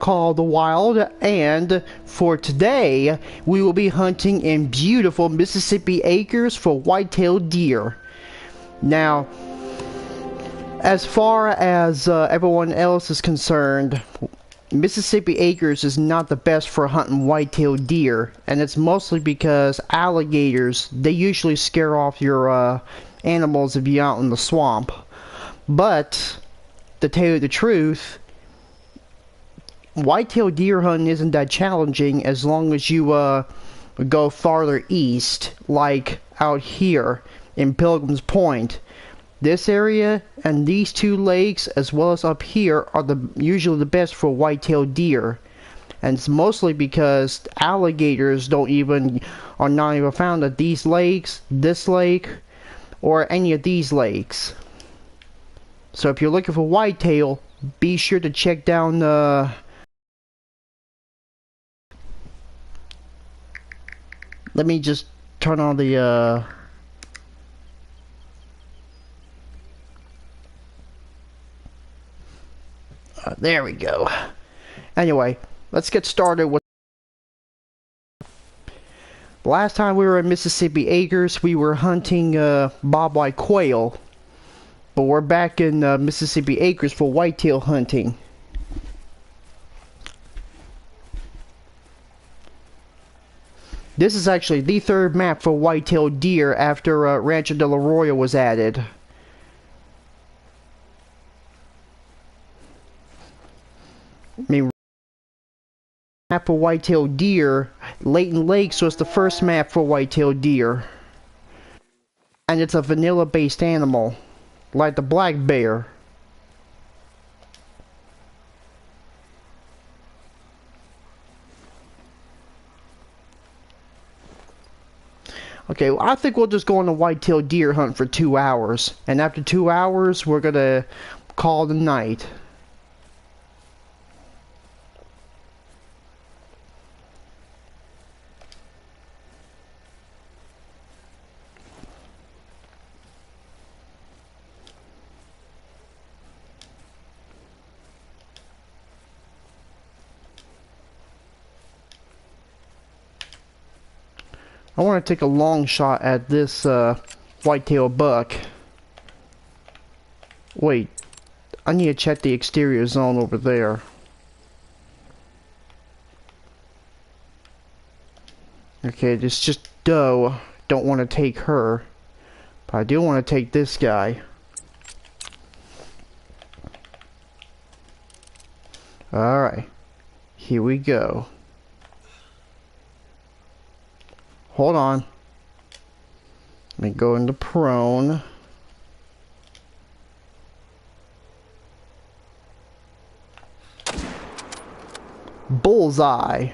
called the Wild, and for today we will be hunting in beautiful Mississippi acres for white-tailed deer. Now, as far as everyone else is concerned, Mississippi acres is not the best for hunting white-tailed deer, and it's mostly because alligators, they usually scare off your animals if you're out in the swamp. But to tell you the truth, white-tailed deer hunting isn't that challenging as long as you go farther east, like out here in Pilgrim's Point. This area and these two lakes, as well as up here, are usually the best for white-tailed deer, and it's mostly because alligators are not even found at these lakes, this lake, or any of these lakes. So if you're looking for whitetail, be sure to check down let me just turn on the there we go. Anyway, let's get started with. Last time we were in Mississippi acres, we were hunting bobwhite quail, but we're back in Mississippi acres for whitetail hunting. This is actually the third map for white-tailed deer after Rancho del Arroyo was added. I mean, map for white-tailed deer, Layton Lakes was the first map for white-tailed deer. And it's a vanilla-based animal, like the black bear. Okay, well, I think we'll just go on a white-tailed deer hunt for 2 hours. And after 2 hours, we're gonna call it a night. I want to take a long shot at this white-tailed buck. Wait, I need to check the exterior zone over there. Okay, it's just doe. Don't want to take her, but I do want to take this guy. Alright, here we go. Hold on. Let me go into prone. Bullseye.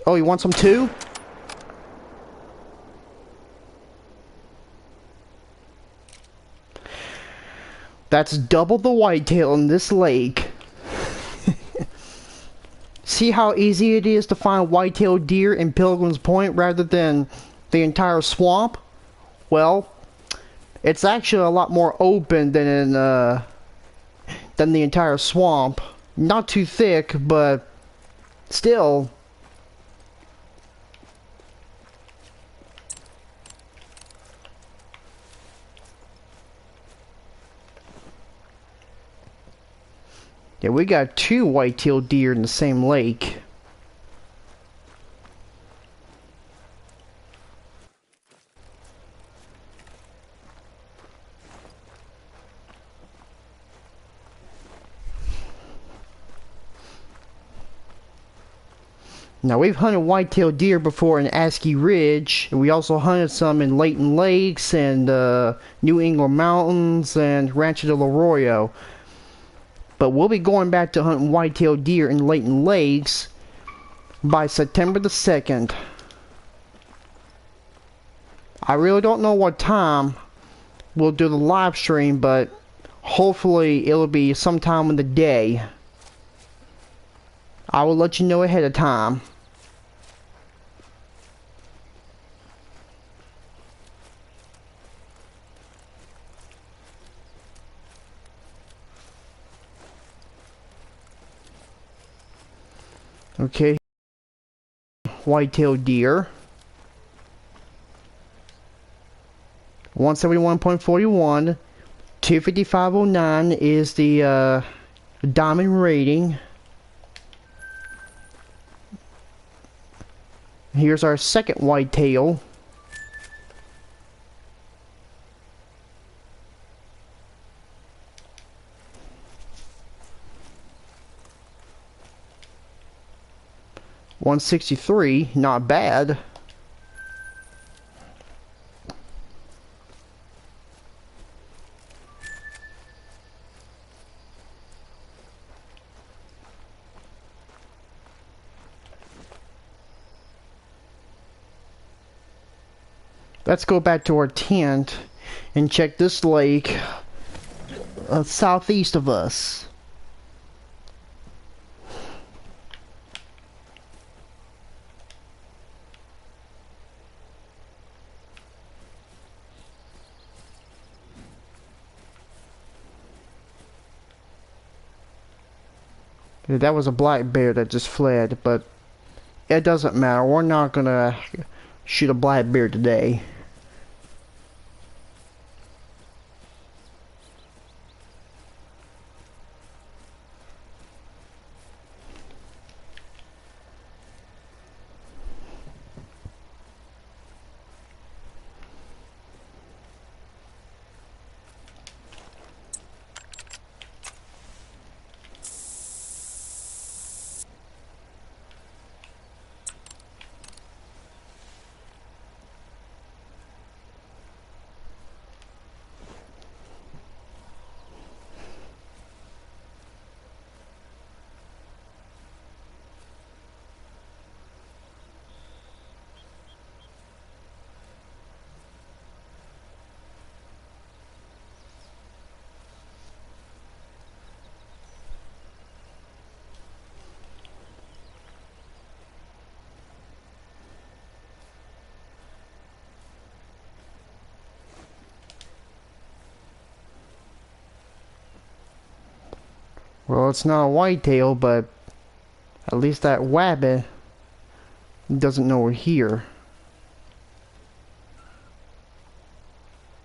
Oh, you want some too? That's double the whitetail in this lake. See how easy it is to find white-tailed deer in Pilgrim's Point rather than the entire swamp? Well, it's actually a lot more open than the entire swamp. Not too thick, but still. Yeah, we got 2 white-tailed deer in the same lake. Now, we've hunted white-tailed deer before in Askey Ridge. We also hunted some in Layton Lakes and New England Mountains and Rancho del Arroyo. But we'll be going back to hunting white-tailed deer in Layton Lakes by September the 2nd. I really don't know what time we'll do the live stream, but hopefully it'll be sometime in the day. I will let you know ahead of time. Okay, whitetail deer. 171.41. 255.09 is the diamond rating. Here's our second whitetail. .163, not bad. Let's go back to our tent and check this lake southeast of us. That was a black bear that just fled, but it doesn't matter. We're not gonna shoot a black bear today. Well, it's not a whitetail, but at least that rabbit doesn't know we're here.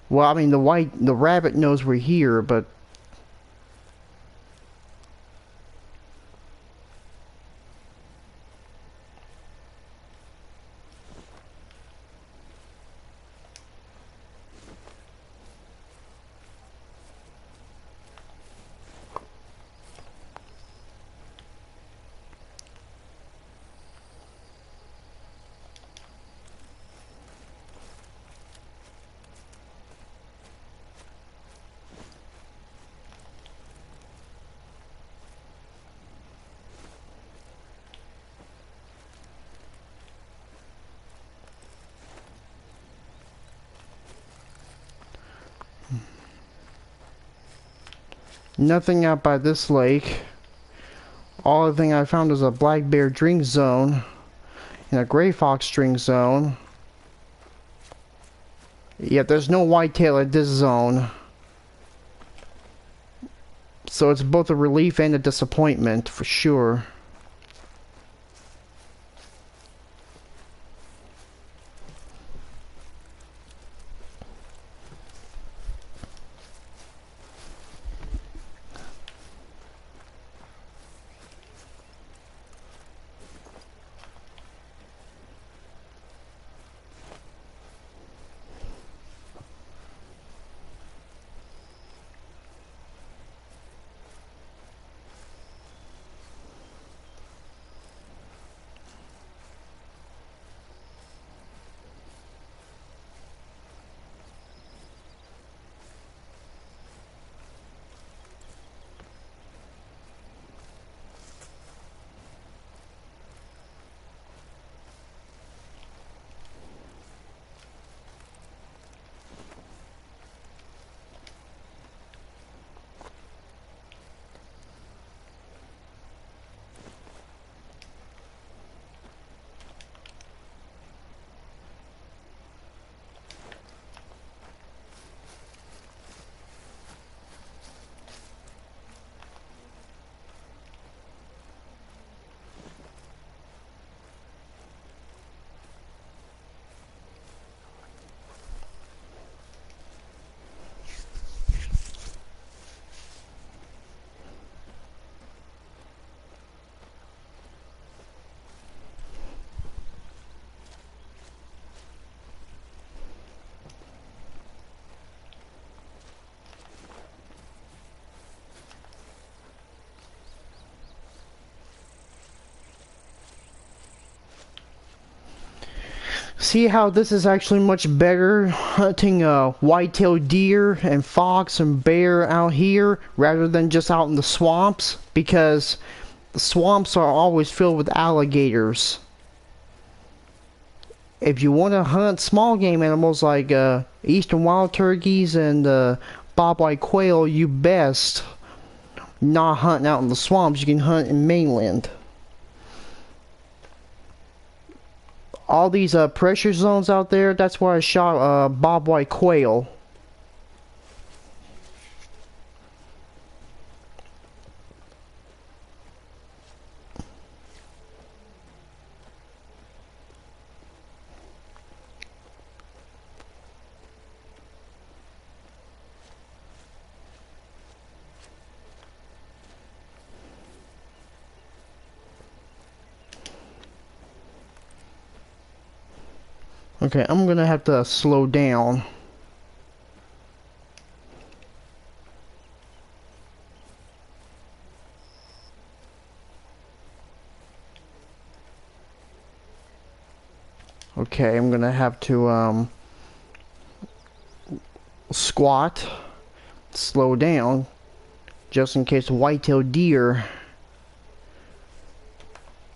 Well, I mean, the rabbit knows we're here, but nothing out by this lake. All the thing I found is a black bear drink zone and a gray fox drink zone. Yet there's no whitetail at this zone. So it's both a relief and a disappointment for sure. See how this is actually much better hunting whitetail deer and fox and bear out here rather than just out in the swamps, because the swamps are always filled with alligators. If you want to hunt small game animals like eastern wild turkeys and bobwhite quail, you best not hunting out in the swamps. You can hunt in mainland. All these pressure zones out there, that's where I shot bobwhite quail. Okay, I'm gonna have to slow down. Okay, I'm gonna have to squat, slow down, just in case whitetail deer.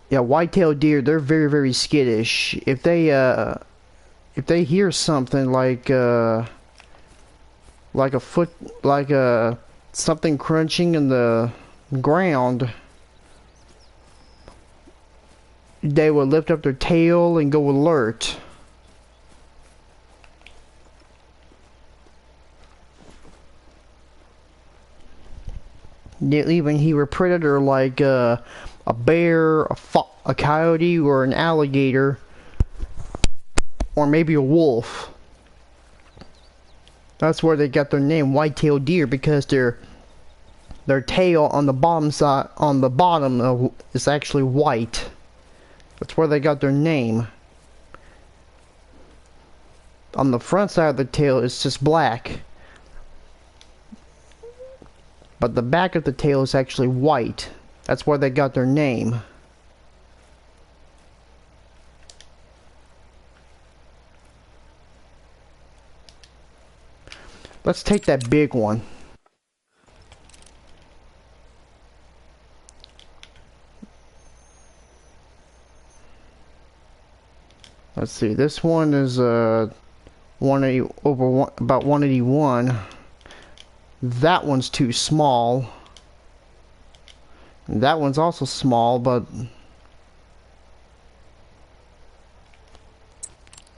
Yeah, whitetail deer, they're very, very skittish. If they hear something like a foot, like something crunching in the ground, they will lift up their tail and go alert. They'll even hear a predator like a bear, a coyote, or an alligator, or maybe a wolf. That's where they got their name, whitetail deer, because their tail on the bottom side, on the bottom, is actually white. That's where they got their name. On the front side of the tail, it's just black. But the back of the tail is actually white. That's where they got their name. Let's take that big one. Let's see, this one is 180 over about 181. That one's too small. That one's also small, but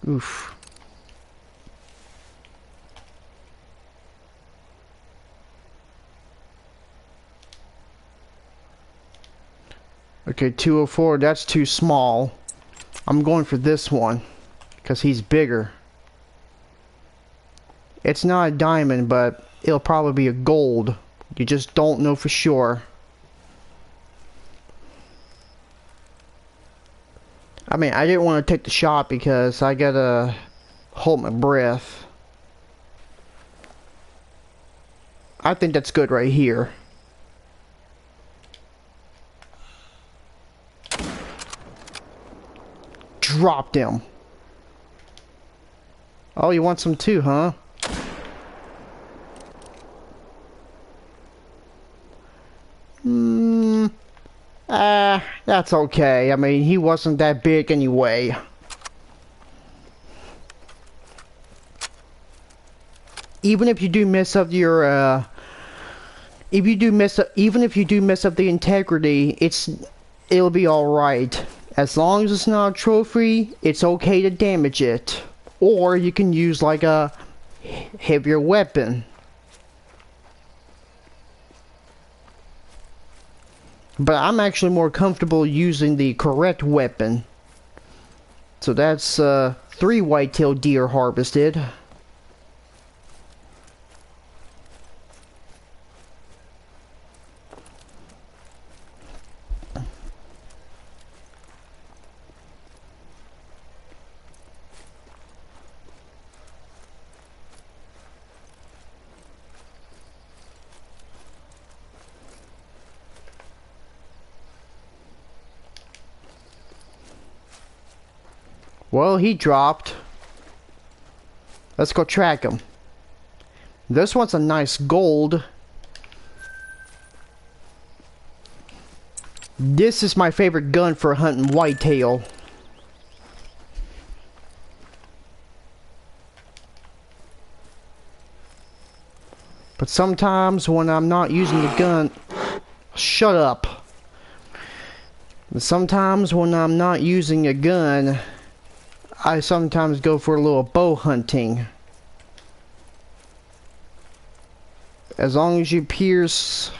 oof. Okay, 204, that's too small. I'm going for this one because he's bigger. It's not a diamond, but it'll probably be a gold. You just don't know for sure. I mean, I didn't want to take the shot because I gotta hold my breath. I think that's good right here. Dropped him. Oh, you want some too, huh? That's okay. I mean, he wasn't that big anyway. Even if you do mess up your, even if you do mess up the integrity, it'll be alright. As long as it's not a trophy, it's okay to damage it. Or you can use like a heavier weapon. But I'm actually more comfortable using the correct weapon. So that's 3 whitetail deer harvested. Well, he dropped. Let's go track him. This one's a nice gold. This is my favorite gun for hunting whitetail. But sometimes when I'm not using the gun... Shut up. Sometimes when I'm not using a gun, I sometimes go for a little bow hunting. As long as you pierce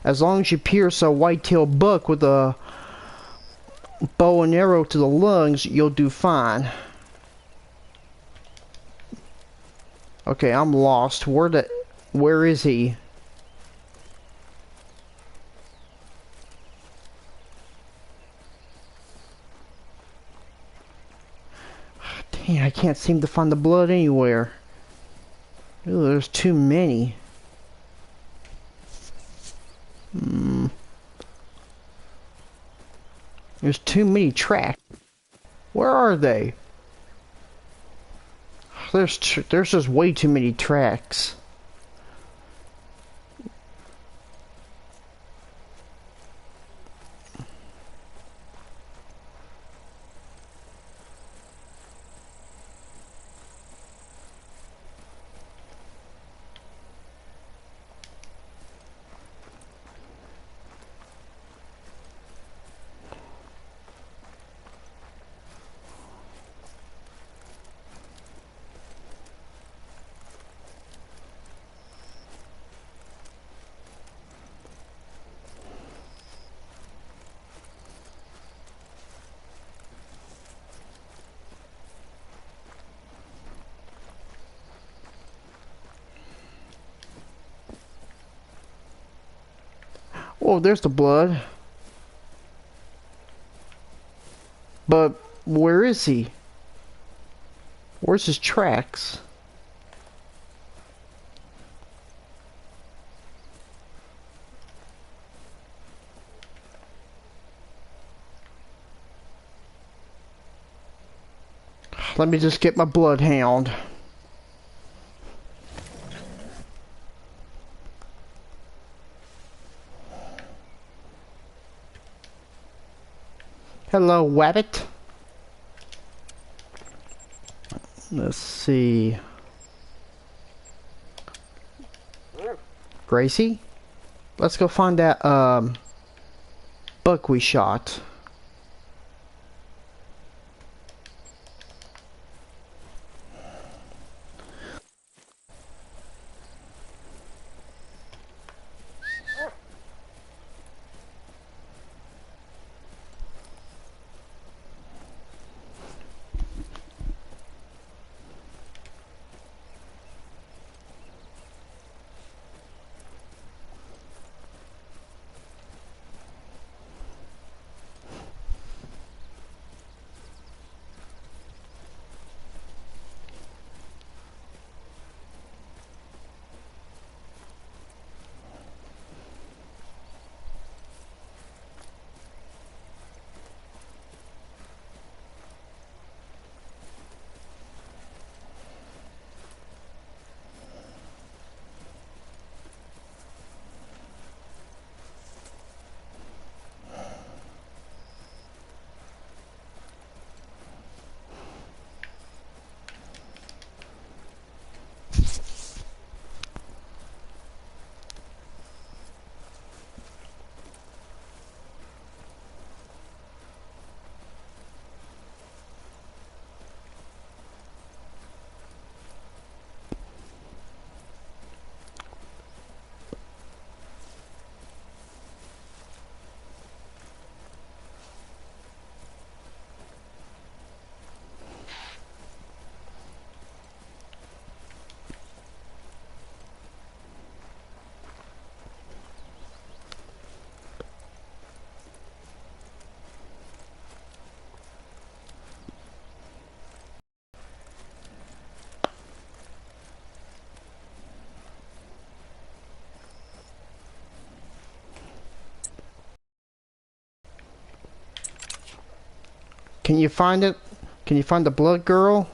a whitetail buck with a bow and arrow to the lungs, you'll do fine. Okay, I'm lost. Where is he? Dang, I can't seem to find the blood anywhere. Ooh, there's too many. There's too many tracks. Where are they? There's just way too many tracks. Oh, there's the blood. But where is he? Where's his tracks? Let me just get my bloodhound. Hello, Wabbit. Let's see. Gracie? Let's go find that buck we shot. Can Can you find the blood girl?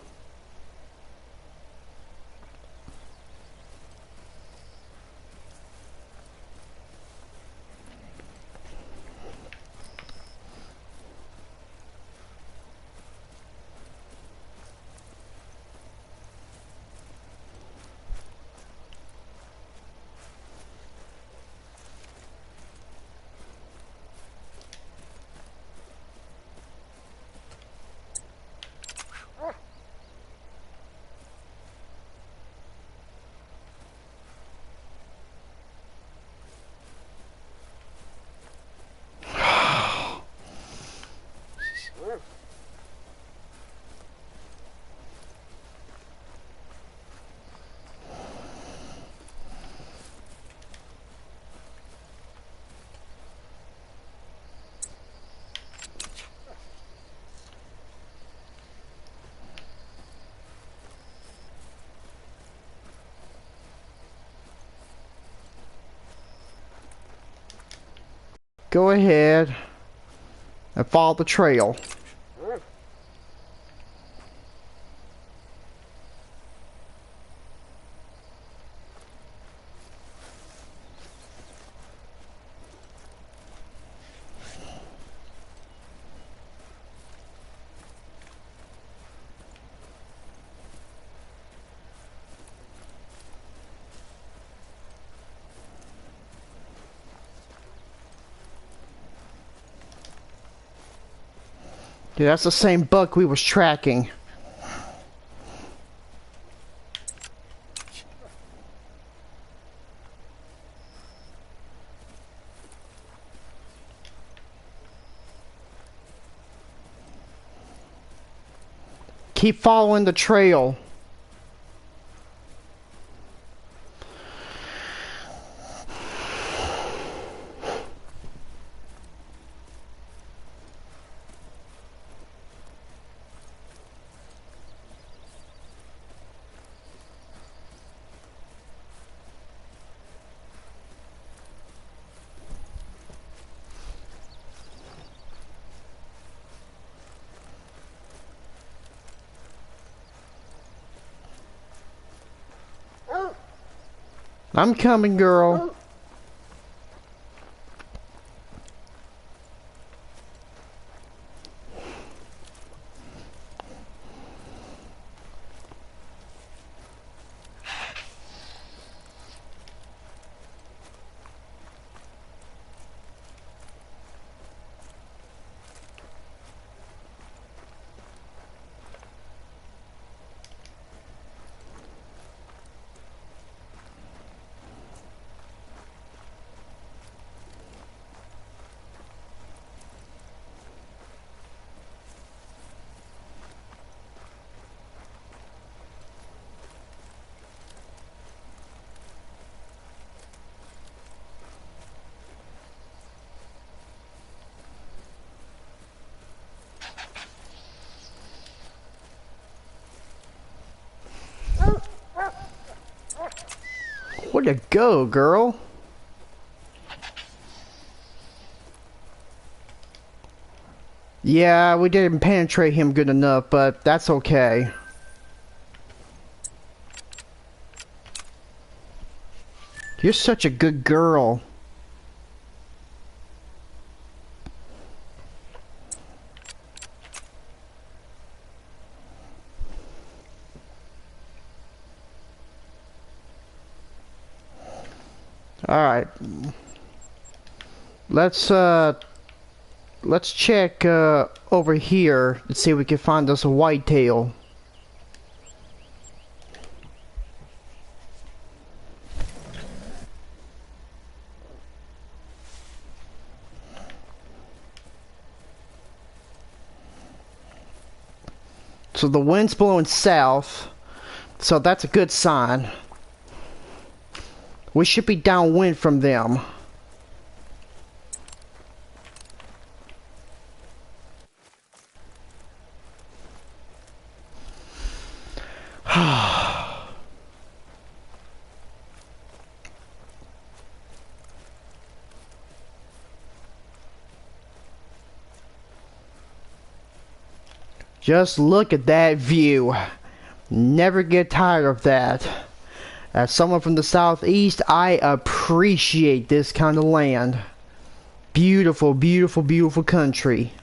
Go ahead and follow the trail. Dude, that's the same buck we was tracking. Keep following the trail. I'm coming, girl. Where'd you go, girl? Yeah, we didn't penetrate him good enough, but that's okay. You're such a good girl. Alright. Let's check over here and see if we can find us a whitetail. So the wind's blowing south, so that's a good sign. We should be downwind from them. Just look at that view. Never get tired of that. As someone from the southeast, I appreciate this kind of land. Beautiful, beautiful, beautiful country.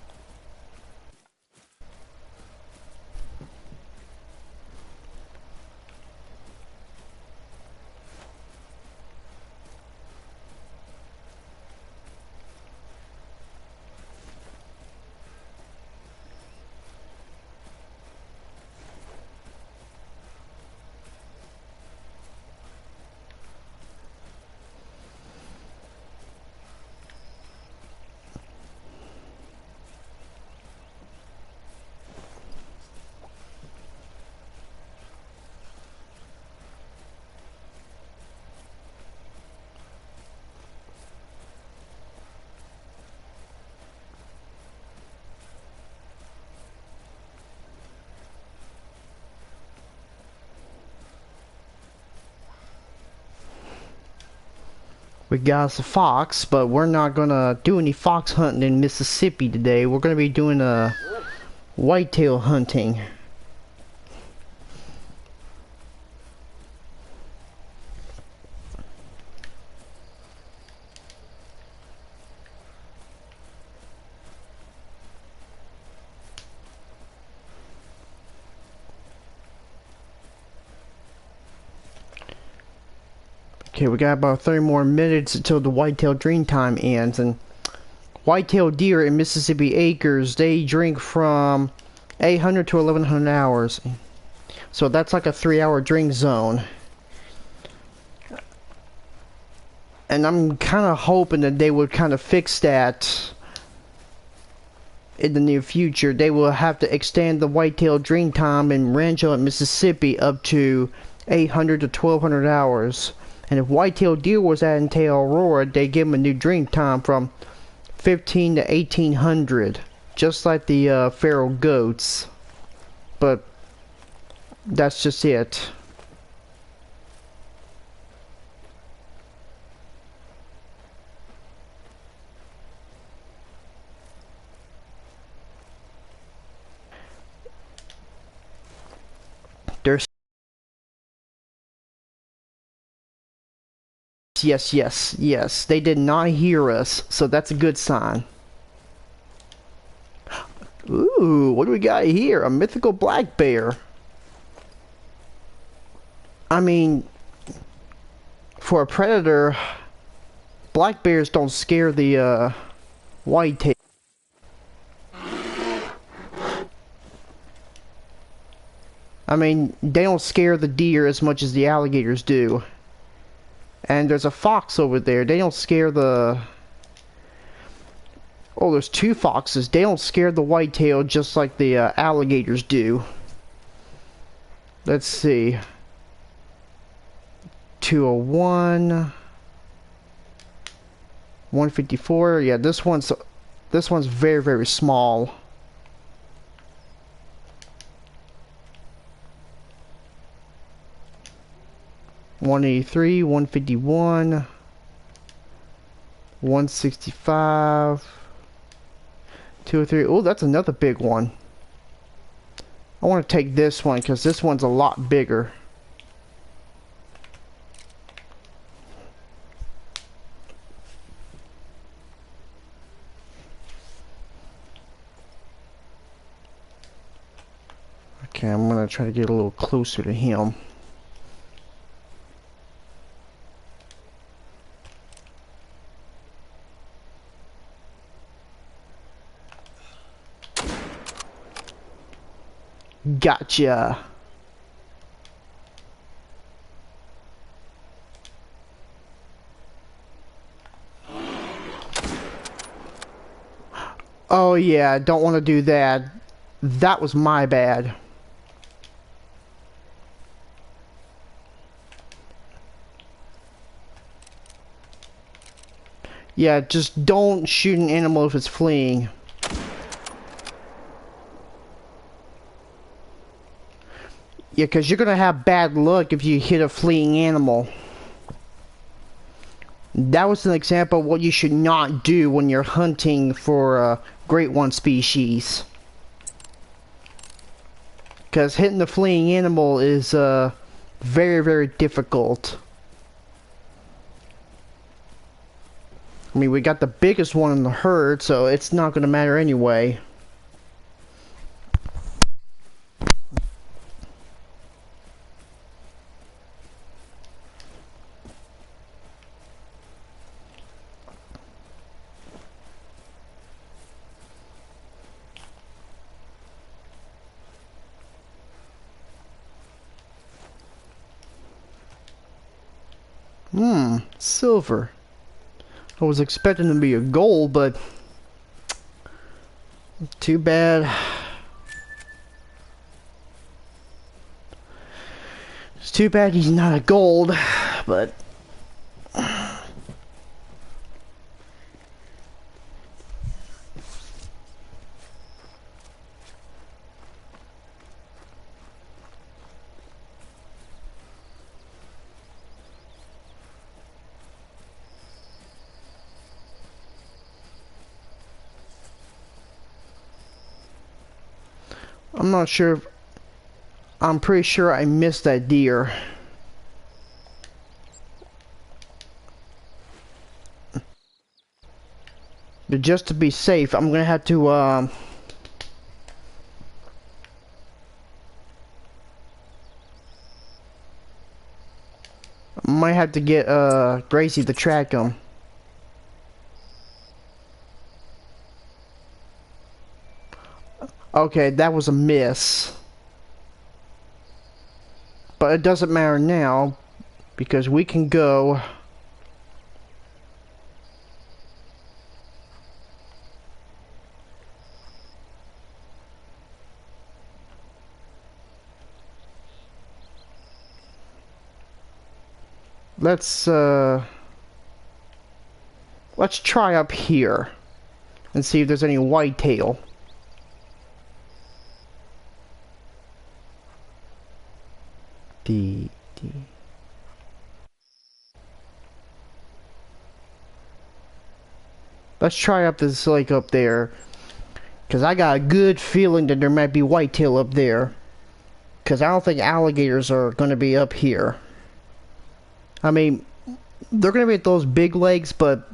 We got us a fox, but we're not gonna do any fox hunting in Mississippi today. We're gonna be doing a whitetail hunting. Okay, we got about 30 more minutes until the whitetail dream time ends, and whitetail deer in Mississippi acres, they drink from 800 to 1100 hours. So that's like a 3-hour drink zone. And I'm kind of hoping that they would kind of fix that in the near future. They will have to extend the whitetail drink time in Rancho in Mississippi up to 800 to 1200 hours. And if whitetail deer was at tail Aurora, they give them a new drink time from 15 to 1800, just like the feral goats. But that's just it. There's yes. They did not hear us, so that's a good sign. Ooh, what do we got here? A mythical black bear. I mean, for a predator, black bears don't scare the whitetail. I mean, they don't scare the deer as much as the alligators do. And there's a fox over there. They don't scare the... Oh, there's 2 foxes. They don't scare the whitetail just like the alligators do. Let's see. 201. 154. Yeah, this one's very, very small. 183, 151, 165, 203. Oh, that's another big one. I want to take this one because this one's a lot bigger. Okay, I'm going to try to get a little closer to him. Gotcha. Oh yeah, don't want to do that. That was my bad. Yeah, just don't shoot an animal if it's fleeing. Yeah, because you're going to have bad luck if you hit a fleeing animal. That was an example of what you should not do when you're hunting for Great One species. because hitting the fleeing animal is very, very difficult. I mean, we got the biggest one in the herd, so it's not going to matter anyway. Silver. I was expecting to be a gold, but too bad. It's too bad he's not a gold, but I'm not sure. I'm pretty sure I missed that deer. But just to be safe, I'm gonna have to might have to get Gracie to track him. Okay, that was a miss. But it doesn't matter now because we can go. Let's try up here and see if there's any whitetail. D. Let's try up this lake up there, cause I got a good feeling that there might be whitetail up there. Cause I don't think alligators are gonna be up here. I mean, they're gonna be at those big lakes, but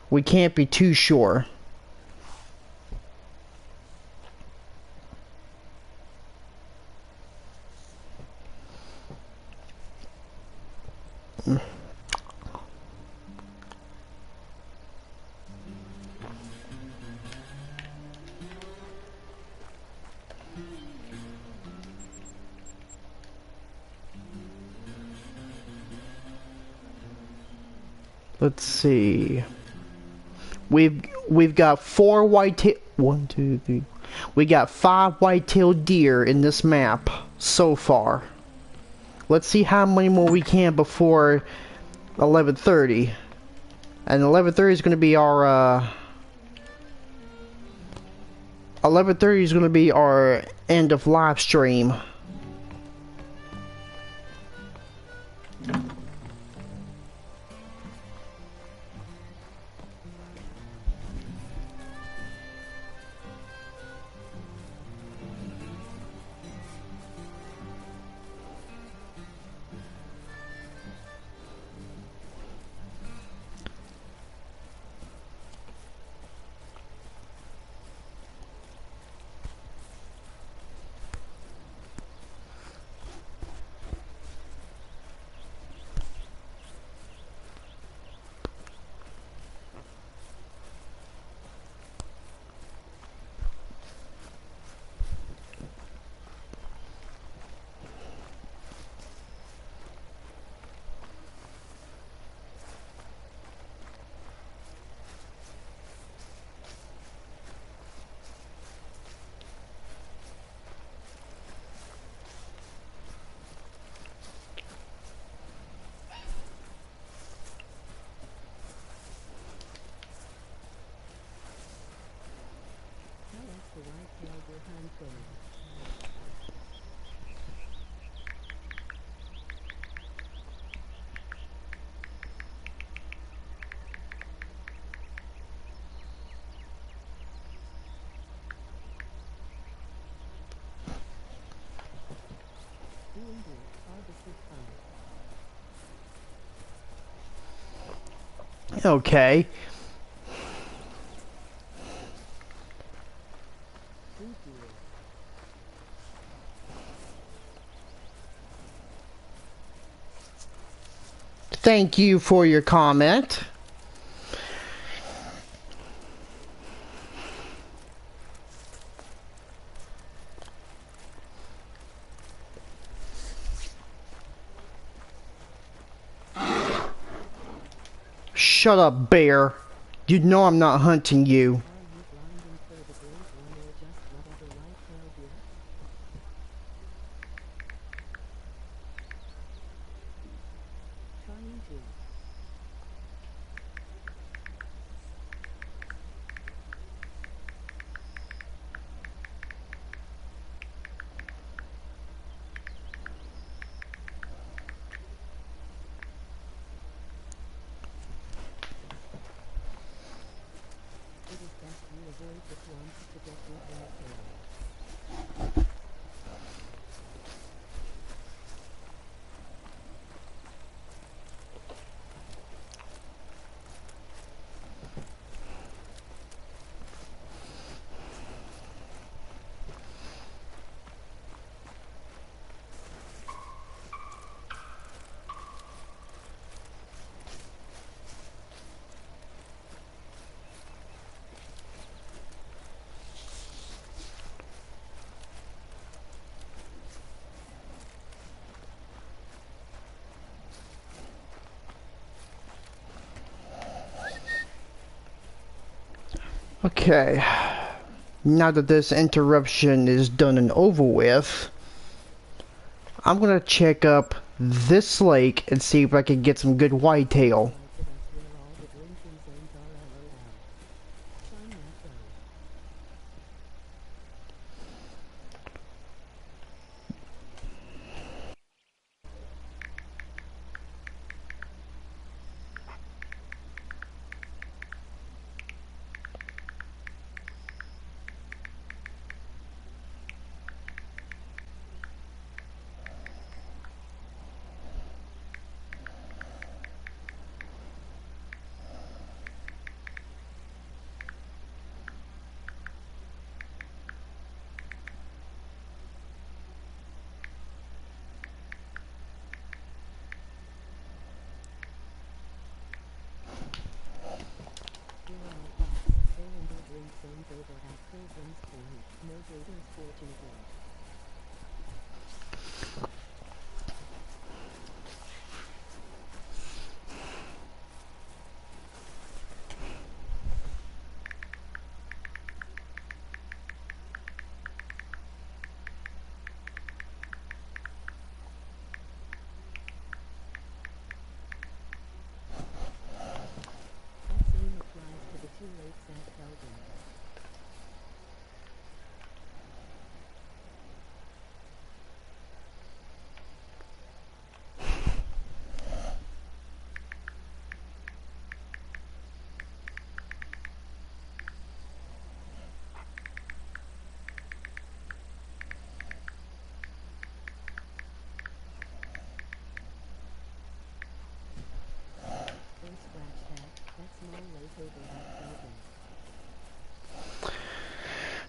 we can't be too sure. Let's see. We've got 4 whitetail. 1, 2, 3. We got 5 white-tailed deer in this map so far. Let's see how many more we can before 11:30. And 11:30 is going to be our 11:30 is going to be our end of live stream. Okay. Thank you for your comment. Shut up, bear. You know I'm not hunting you. Okay. Now that this interruption is done and over with, I'm gonna check up this lake and see if I can get some good whitetail.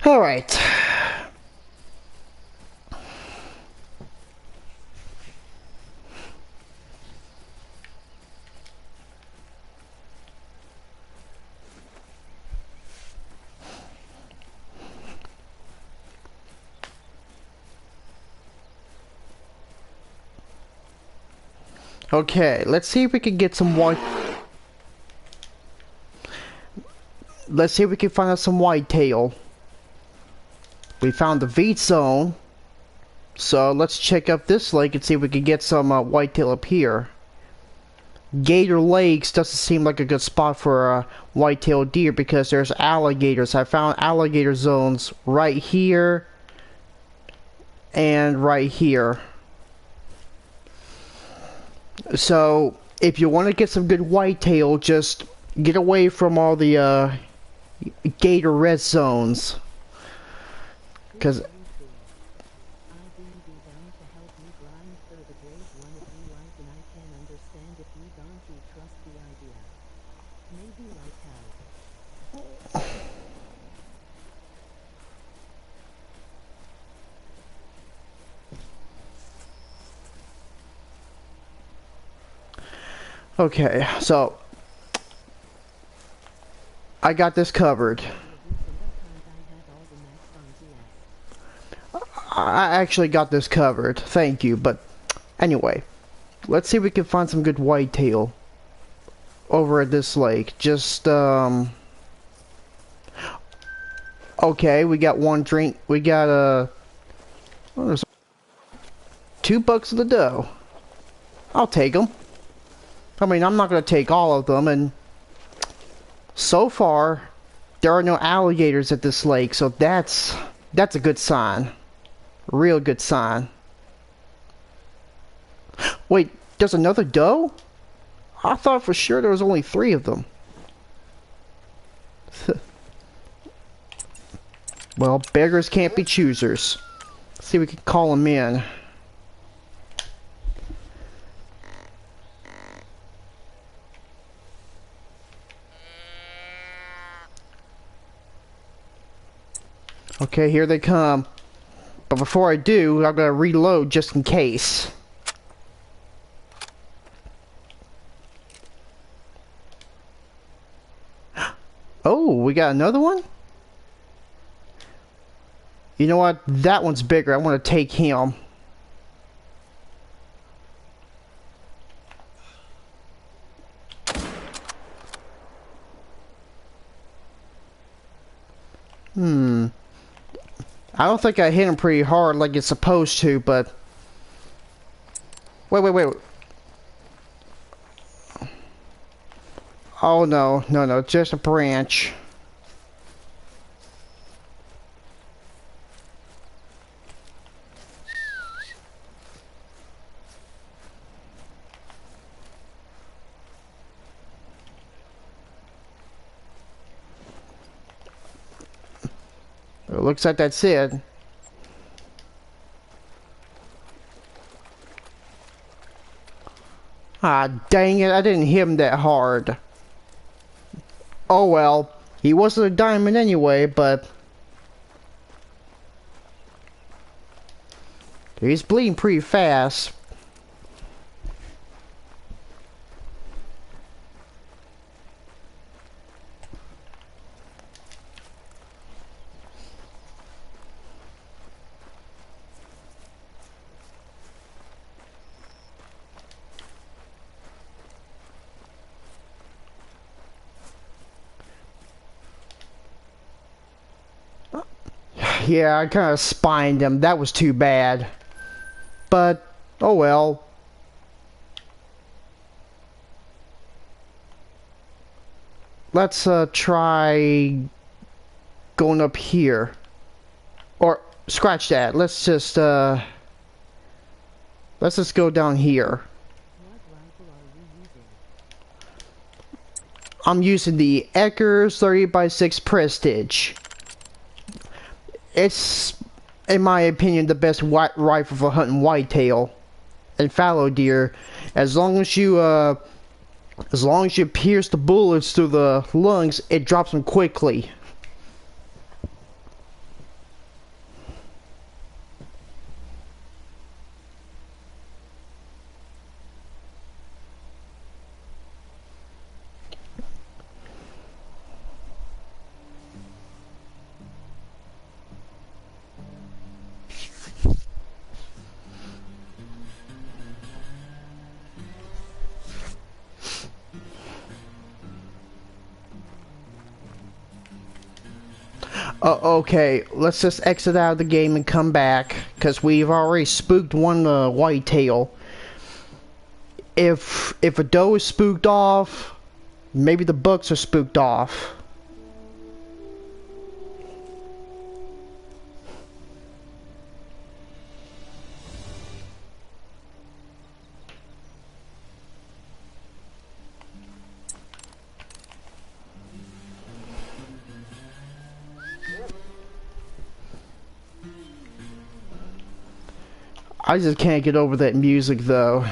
Alright. Okay, let's see if we can get some white. Let's see if we can find out some whitetail. We found the V zone, so let's check up this lake and see if we can get some whitetail up here. Gator Lakes doesn't seem like a good spot for whitetail deer because there's alligators. I found alligator zones right here and right here. So if you want to get some good whitetail, just get away from all the gator red zones. Because Okay, so I got this covered. I actually got this covered. Thank you. But anyway, let's see if we can find some good whitetail over at this lake. Just okay, we got one drink. We got well, there's $2 of the doe. I'll take them. I mean, I'm not gonna take all of them, and so far there are no alligators at this lake, so that's a good sign. Real good sign. Wait, there's another doe? I thought for sure there was only 3 of them. Well, beggars can't be choosers. Let's see if we can call them in. Okay, here they come. But before I do, I'm gonna reload just in case. Oh, we got another one? You know what? That one's bigger. I want to take him. I don't think I hit him pretty hard like it's supposed to, but... Wait. Oh, no, just a branch. It looks like that's it. Ah, dang it, I didn't hit him that hard. Oh well, he wasn't a diamond anyway, but... He's bleeding pretty fast. Yeah, I kind of spined him. That was too bad. But, oh well. Let's try going up here. Or, scratch that. Let's just go down here. I'm using the Eckers 30x6 Prestige. It's, in my opinion, the best rifle for hunting whitetail and fallow deer. As long as you pierce the bullets through the lungs, it drops them quickly. Okay, let's just exit out of the game and come back, because we've already spooked one whitetail. If a doe is spooked off, maybe the bucks are spooked off. I just can't get over that music though.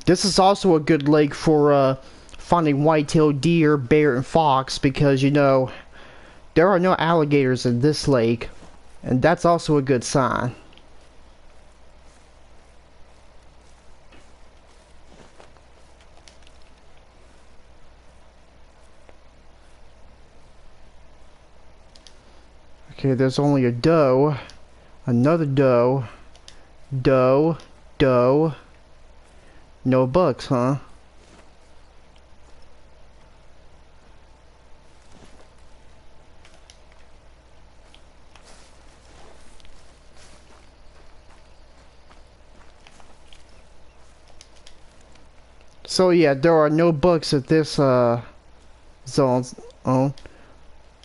This is also a good lake for finding whitetail deer, bear, and fox because, you know, there are no alligators in this lake, and that's also a good sign. Okay, there's only a doe, another doe, doe, doe, no bucks, huh? So yeah, there are no bucks at this zone,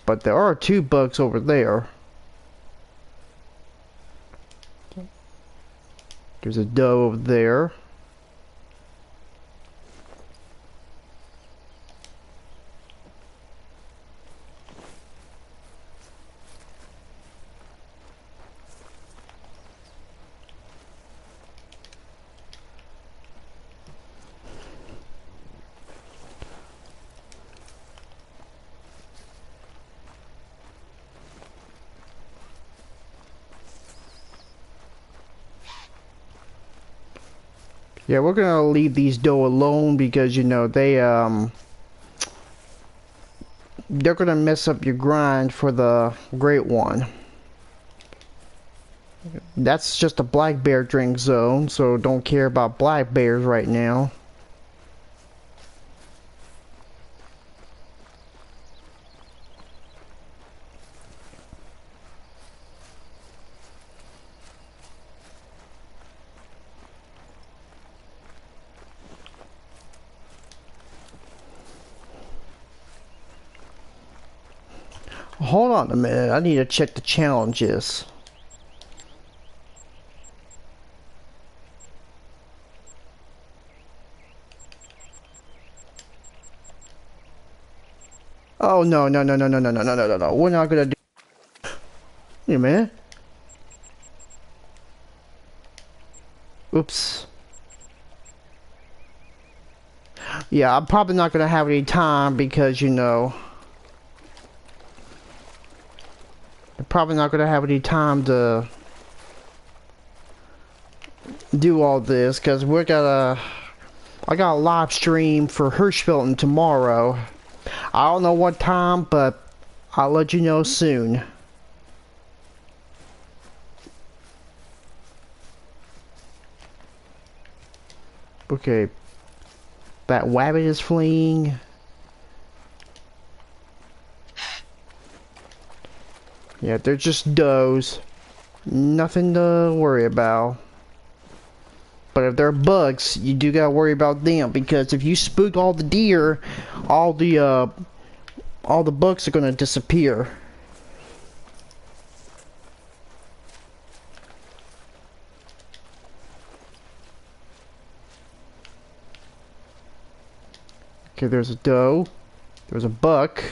but there are 2 bucks over there. There's a doe over there. Yeah, we're gonna leave these doe alone because, you know, they're gonna mess up your grind for the great one. That's just a black bear drink zone, so don't care about black bears right now. Hold on a minute, I need to check the challenges. Oh no, no, no, no, no, no, no, no, no, no, no. We're not gonna do. Wait a minute. Oops. Yeah, I'm probably not gonna have any time because, you know, I'm probably not gonna have any time to do all this because I got a live stream for Hirschfelton tomorrow. I don't know what time, but I'll let you know soon. Okay, that wabbit is fleeing. Yeah, they're just does. Nothing to worry about. But if they're bucks, you do gotta worry about them because if you spook all the deer, all the bucks are gonna disappear. Okay, there's a doe. There's a buck.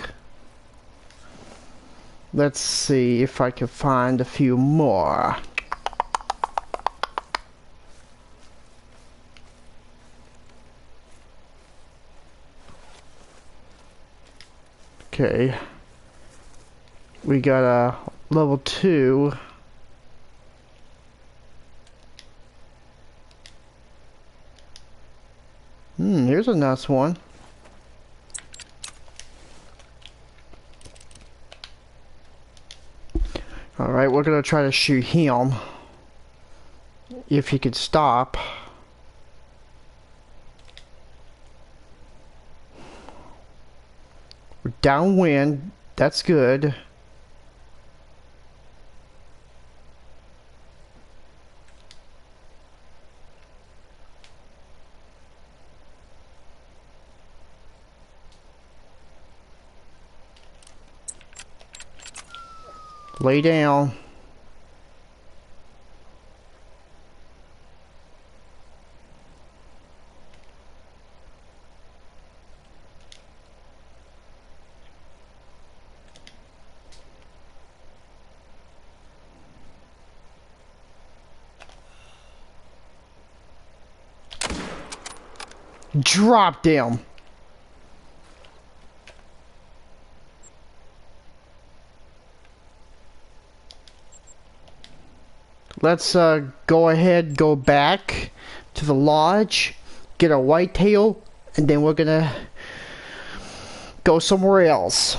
Let's see if I can find a few more. Okay. We got a level 2. Here's a nice one. Alright, we're gonna try to shoot him. If he could stop. We're downwind. That's good. Lay down. Dropped him. Let's go ahead, go back to the lodge, get a whitetail, and then we're gonna go somewhere else.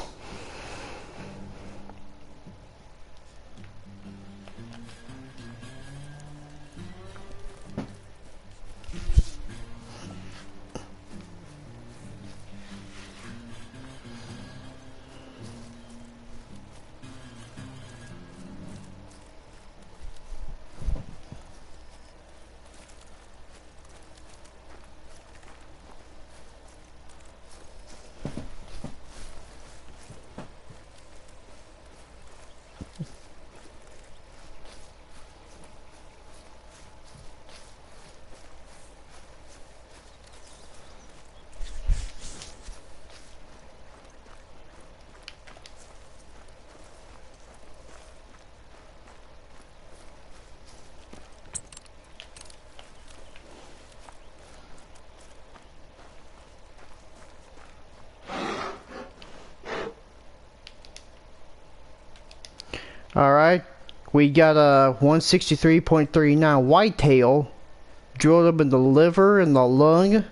Alright, we got a 163.39 whitetail, drilled up in the liver and the lung.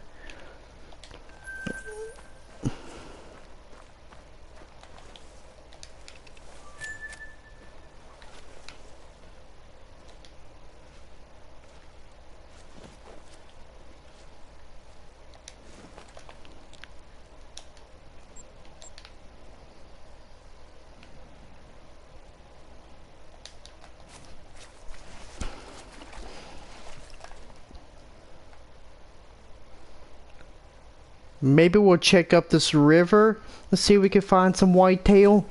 Maybe we'll check up this river. Let's see if we can find some whitetail.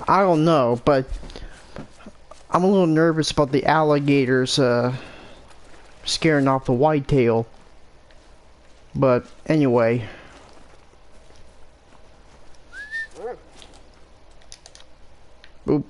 I don't know, but I'm a little nervous about the alligators scaring off the whitetail. But anyway. Oop.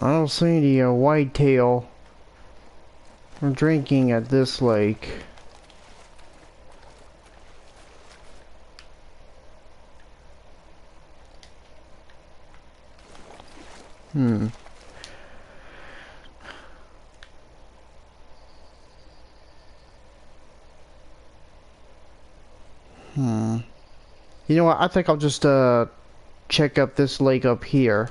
I don't see any whitetail or drinking at this lake. Hmm. You know what? I think I'll just check up this lake up here.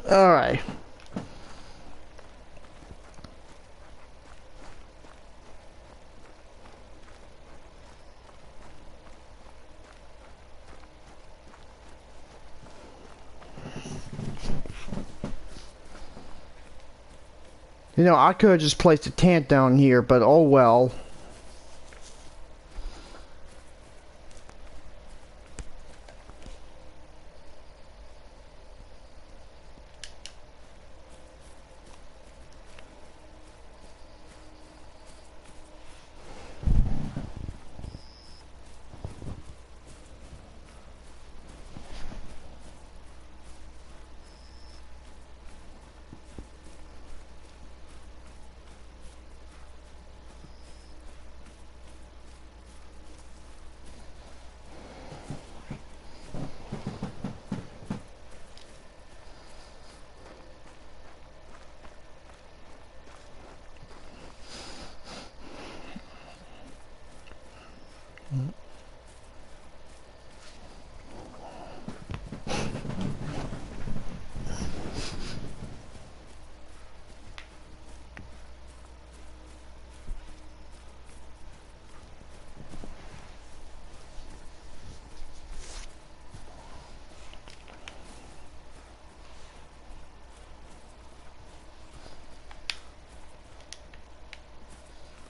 Alright. You know, I could have just placed a tent down here, but oh well.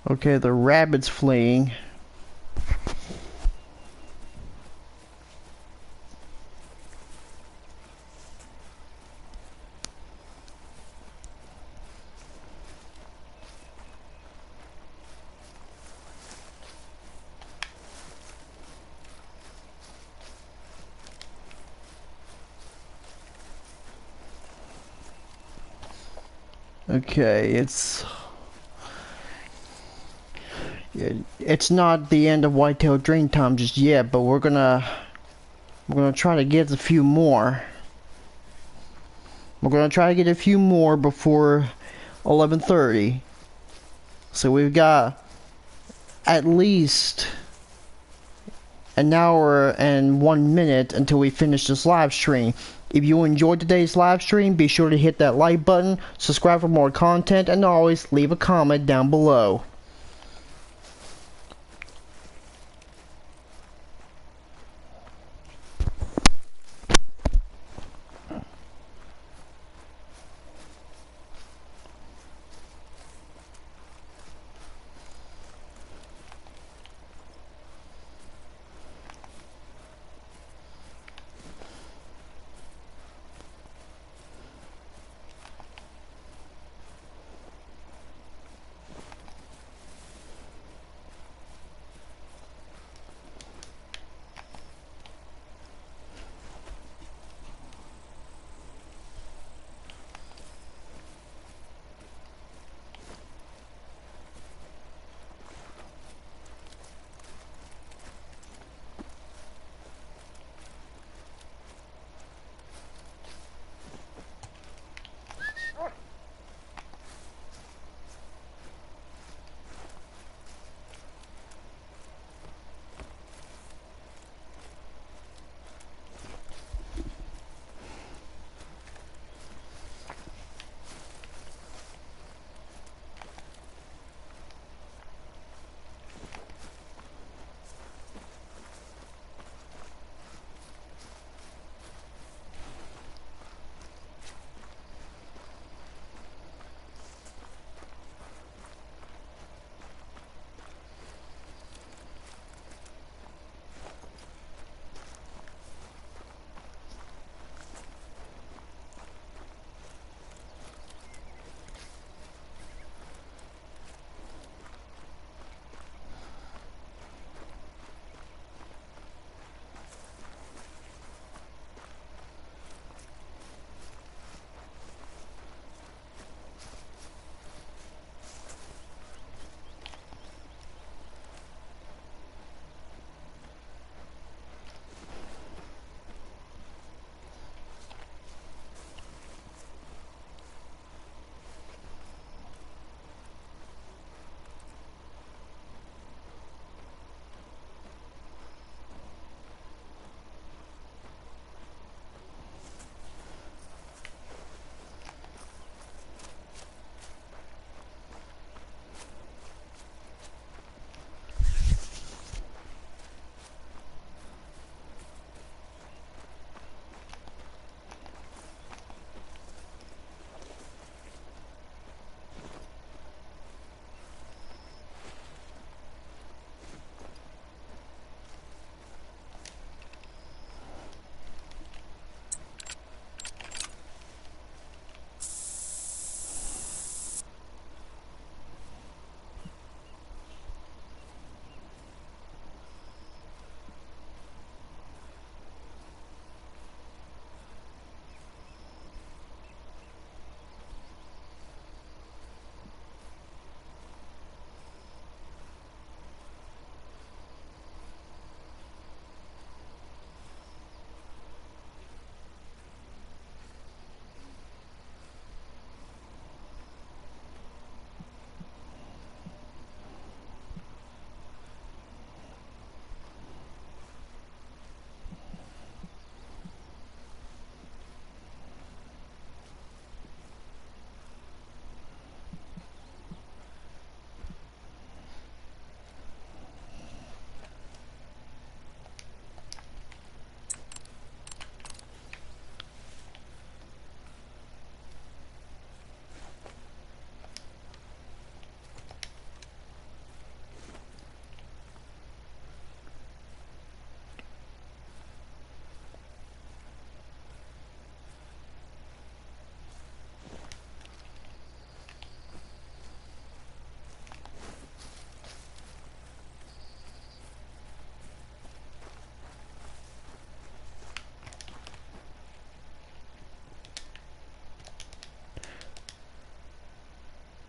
Okay, the rabbit's fleeing. Okay, it's not the end of Whitetail Dream Time just yet, but we're gonna try to get a few more. We're gonna try to get a few more before 11:30. So we've got at least an hour and 1 minute until we finish this live stream. If you enjoyed today's live stream, be sure to hit that like button, subscribe for more content, and always leave a comment down below.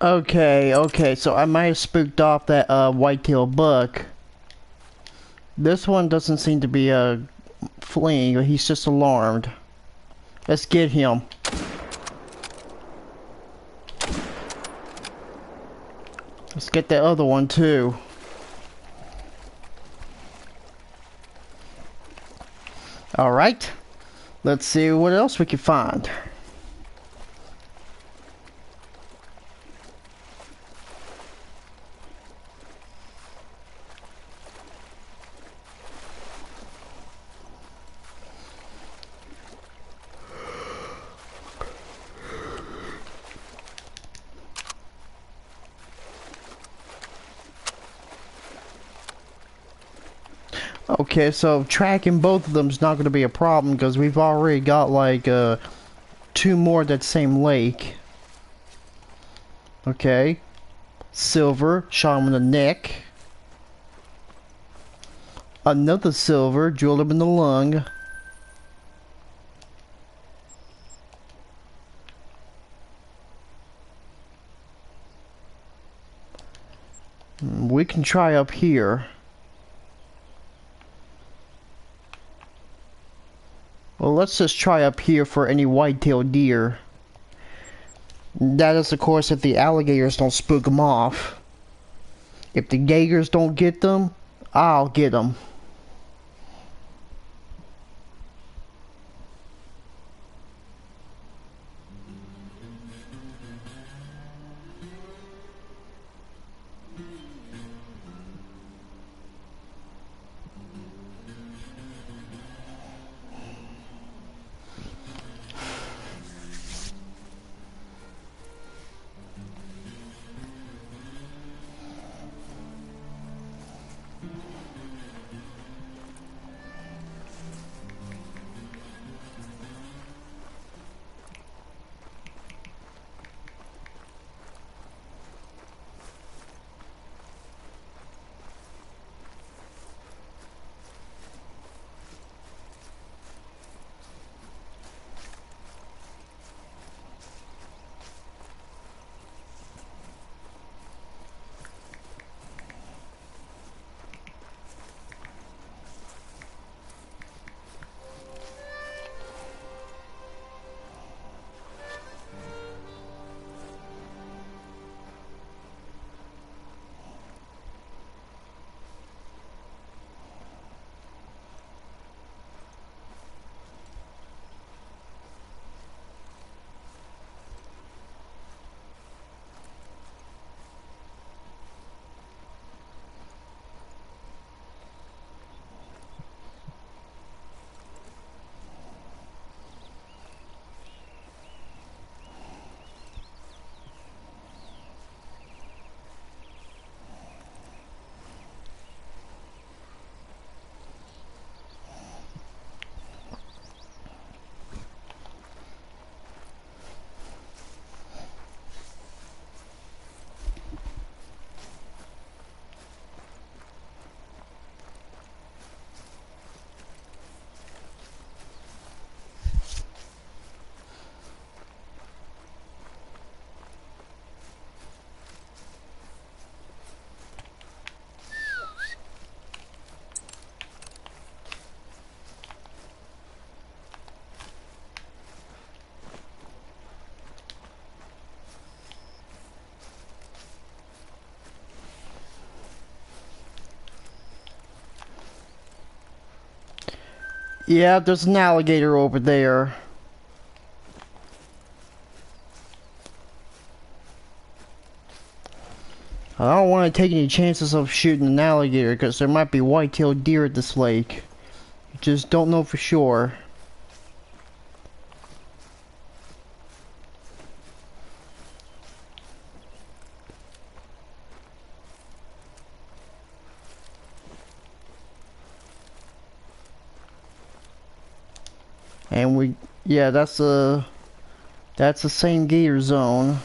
Okay, so I might have spooked off that whitetail buck. This one doesn't seem to be fleeing, he's just alarmed. Let's get him. Let's get that other one too. Alright, let's see what else we can find. Okay, so tracking both of them is not going to be a problem because we've already got like two more at that same lake. Okay, silver, shot him in the neck. Another silver, drilled him in the lung. We can try up here. Well, let's just try up here for any white-tailed deer. That is, of course, if the alligators don't spook them off. If the gators don't get them, I'll get them. Yeah, there's an alligator over there. I don't want to take any chances of shooting an alligator because there might be white-tailed deer at this lake. You just don't know for sure. And yeah, that's the same gator zone.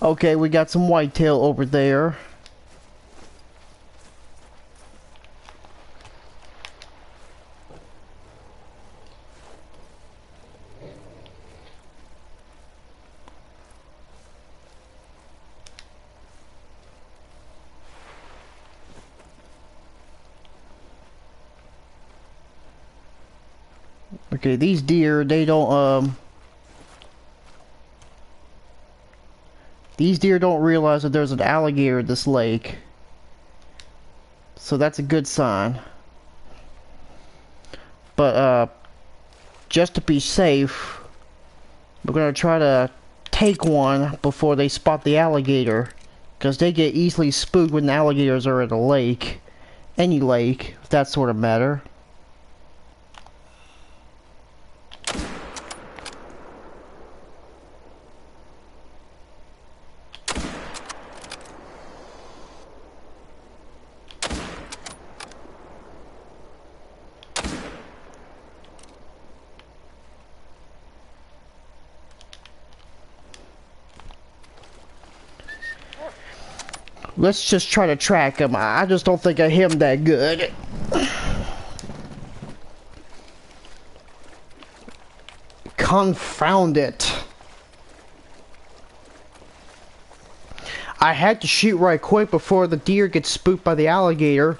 Okay, we got some whitetail over there. Okay, these deer, these deer don't realize that there's an alligator in this lake. So that's a good sign. But, just to be safe, we're gonna try to take one before they spot the alligator. Because they get easily spooked when the alligators are in a lake. Any lake, if that sort of matter. Let's just try to track him. I just don't think I hit him that good. Confound it. I had to shoot right quick before the deer gets spooked by the alligator.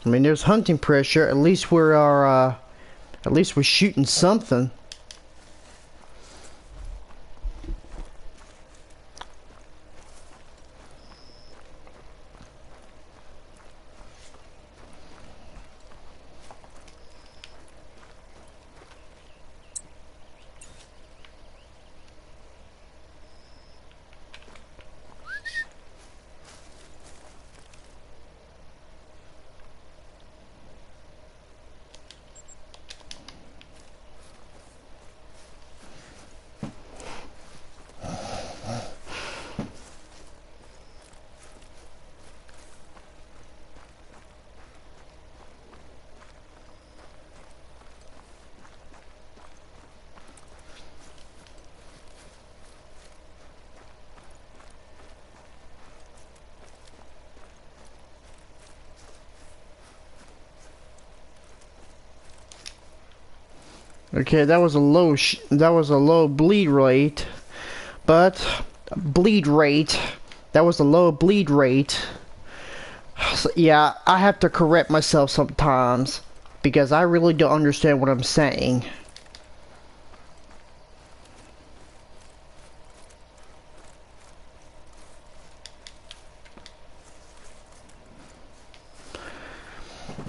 I mean, there's hunting pressure. At least we're shooting something. Okay, that was a low bleed rate, but that was a low bleed rate. So, yeah, I have to correct myself sometimes because I really don't understand what I'm saying.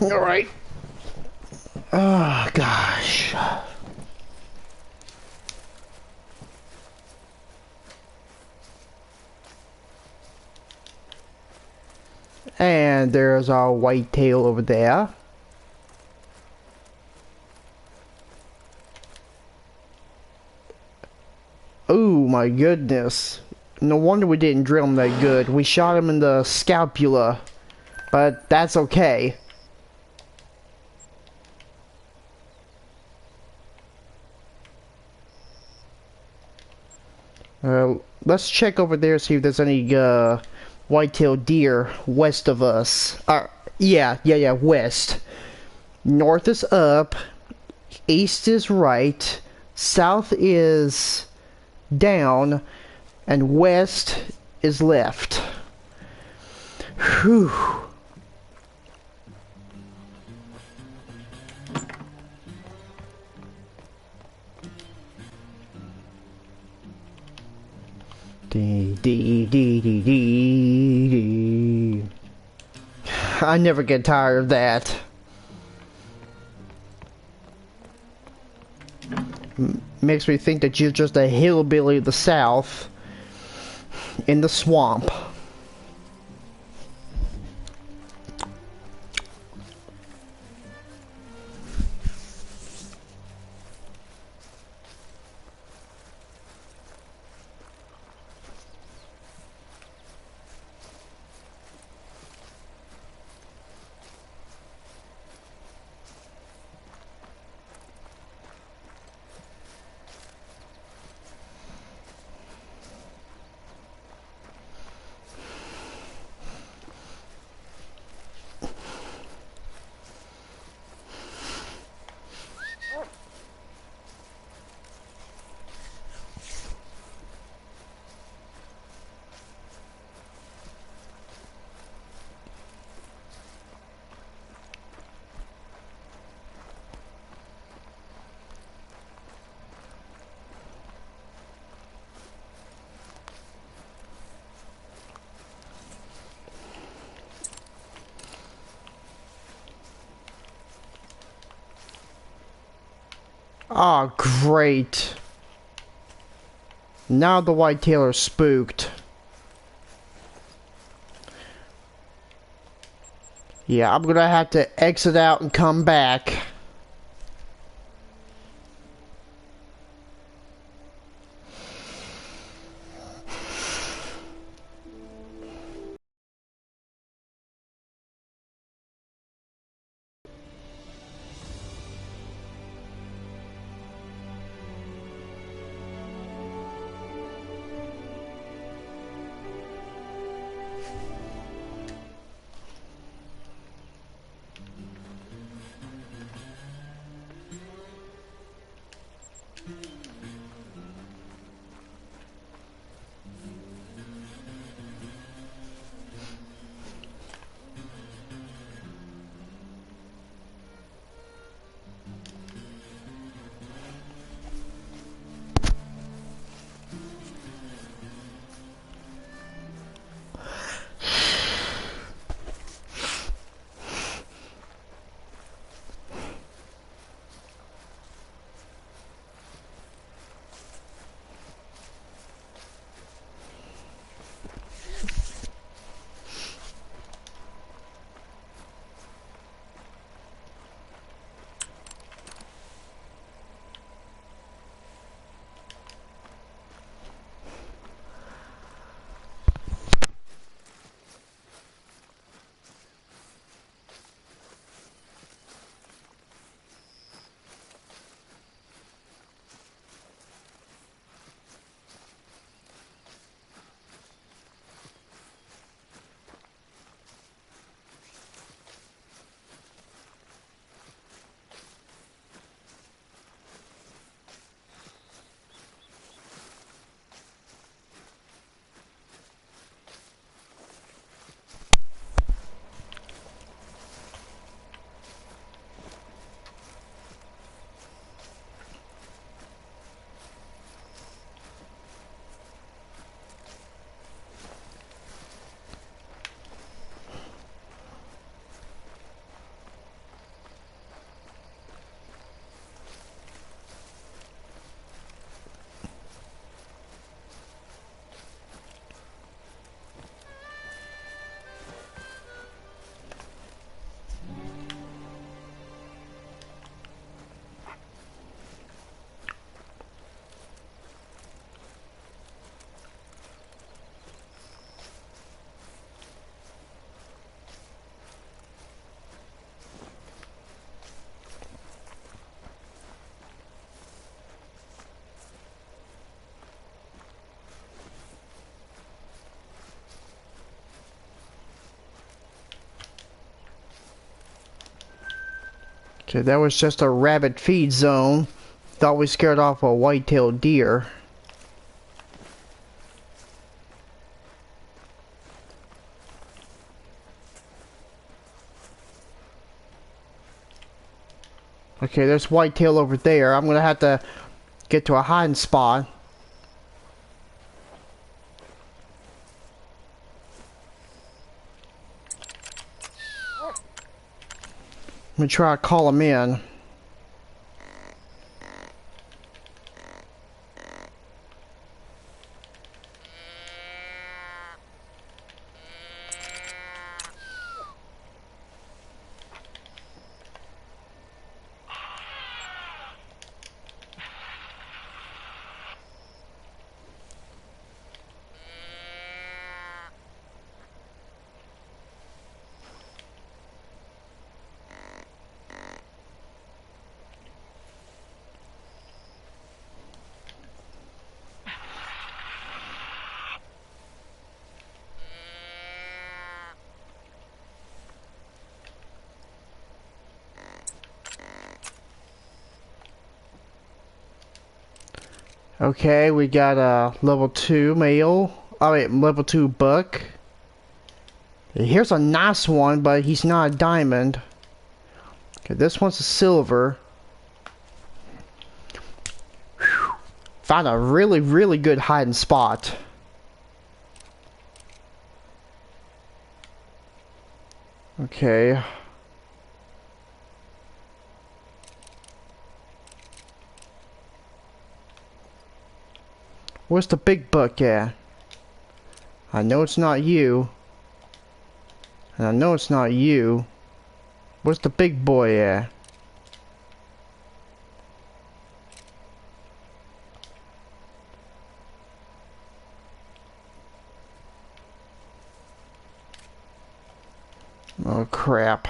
All right. Oh gosh. And there's our whitetail over there. Oh my goodness. No wonder we didn't drill him that good. We shot him in the scapula. But that's okay. Let's check over there, see if there's any whitetail deer west of us. Yeah, west. North is up, east is right, south is down, and west is left. Whew. I never get tired of that. Makes me think that you're just a hillbilly of the South in the swamp. Oh, great. Now the whitetail are spooked. Yeah, I'm gonna have to exit out and come back. Okay, that was just a rabbit feed zone. Thought we scared off a white-tailed deer. Okay, there's whitetail over there. I'm gonna have to get to a hiding spot. I'm gonna try to call him in. Okay, we got a level 2 male. Oh wait, level 2 buck. Here's a nice one, but he's not a diamond. Okay, this one's a silver. Whew. Found a really, really good hiding spot. Okay. Where's the big buck at? I know it's not you. And I know it's not you. Where's the big boy at? Oh crap.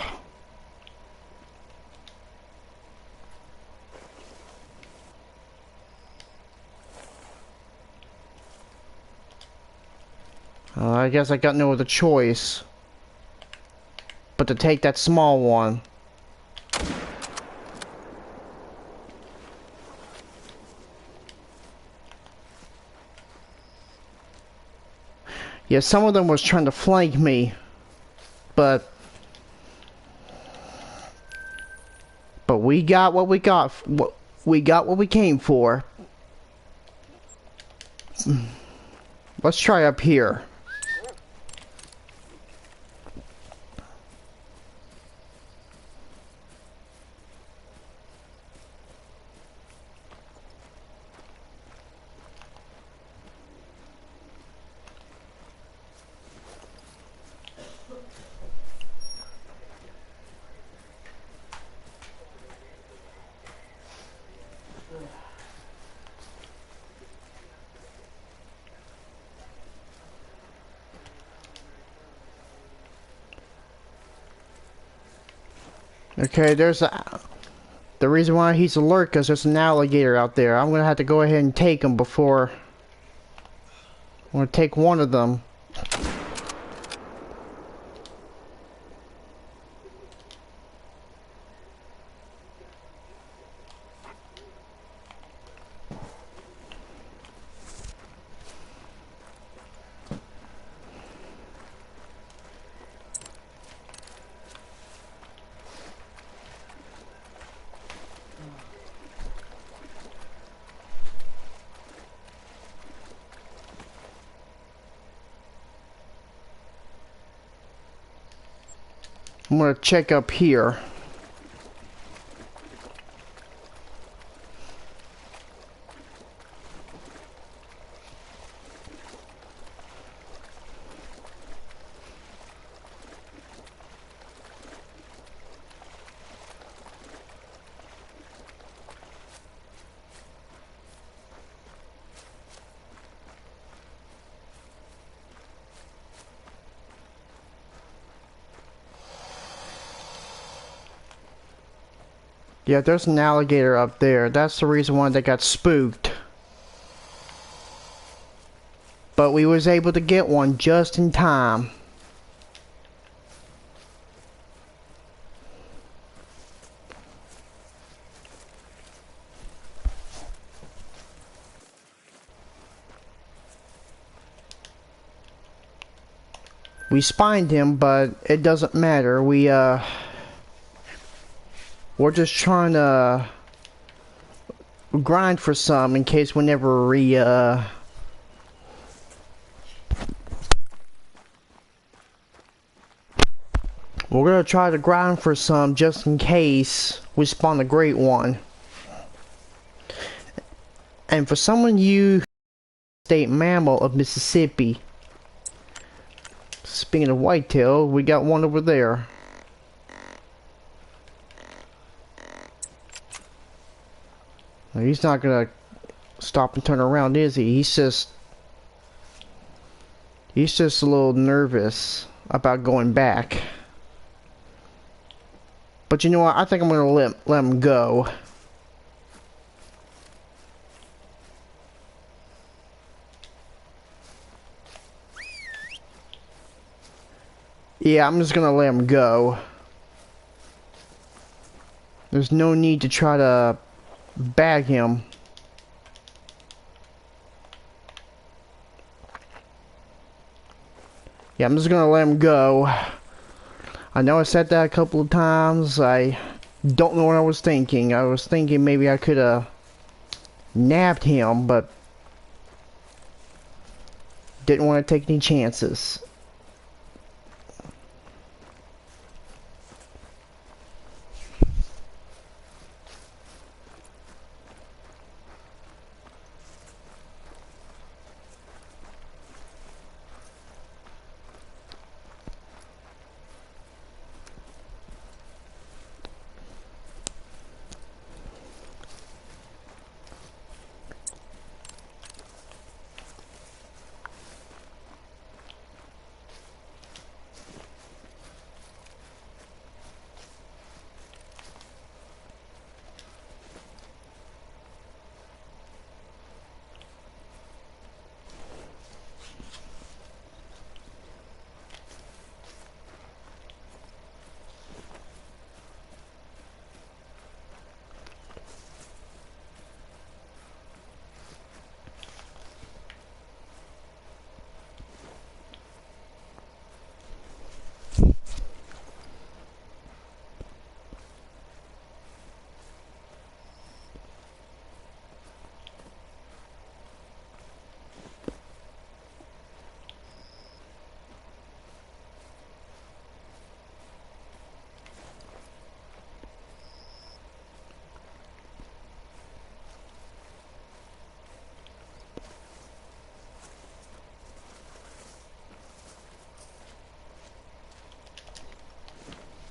I guess I got no other choice but to take that small one. Yeah, some of them was trying to flank me, but we got what we got. We got what we came for. Let's try up here. Okay, the reason why he's alert because there's an alligator out there. I'm gonna have to go ahead and take him before. I'm gonna take one of them. I'm gonna check up here. Yeah, there's an alligator up there. That's the reason why they got spooked. But we was able to get one just in time. We spined him, but it doesn't matter. We're just trying to grind for some in case whenever we're gonna try to grind for some just in case we spawn a great one. And for someone you state mammal of Mississippi. Speaking of whitetail, we got one over there. He's not gonna stop and turn around, is he? He's just a little nervous about going back. But you know what? I think I'm gonna let him go. Yeah, I'm just gonna let him go. There's no need to try to bag him. Yeah, I'm just gonna let him go. I know I said that a couple of times. I don't know what I was thinking. I was thinking maybe I could have nabbed him, but didn't want to take any chances.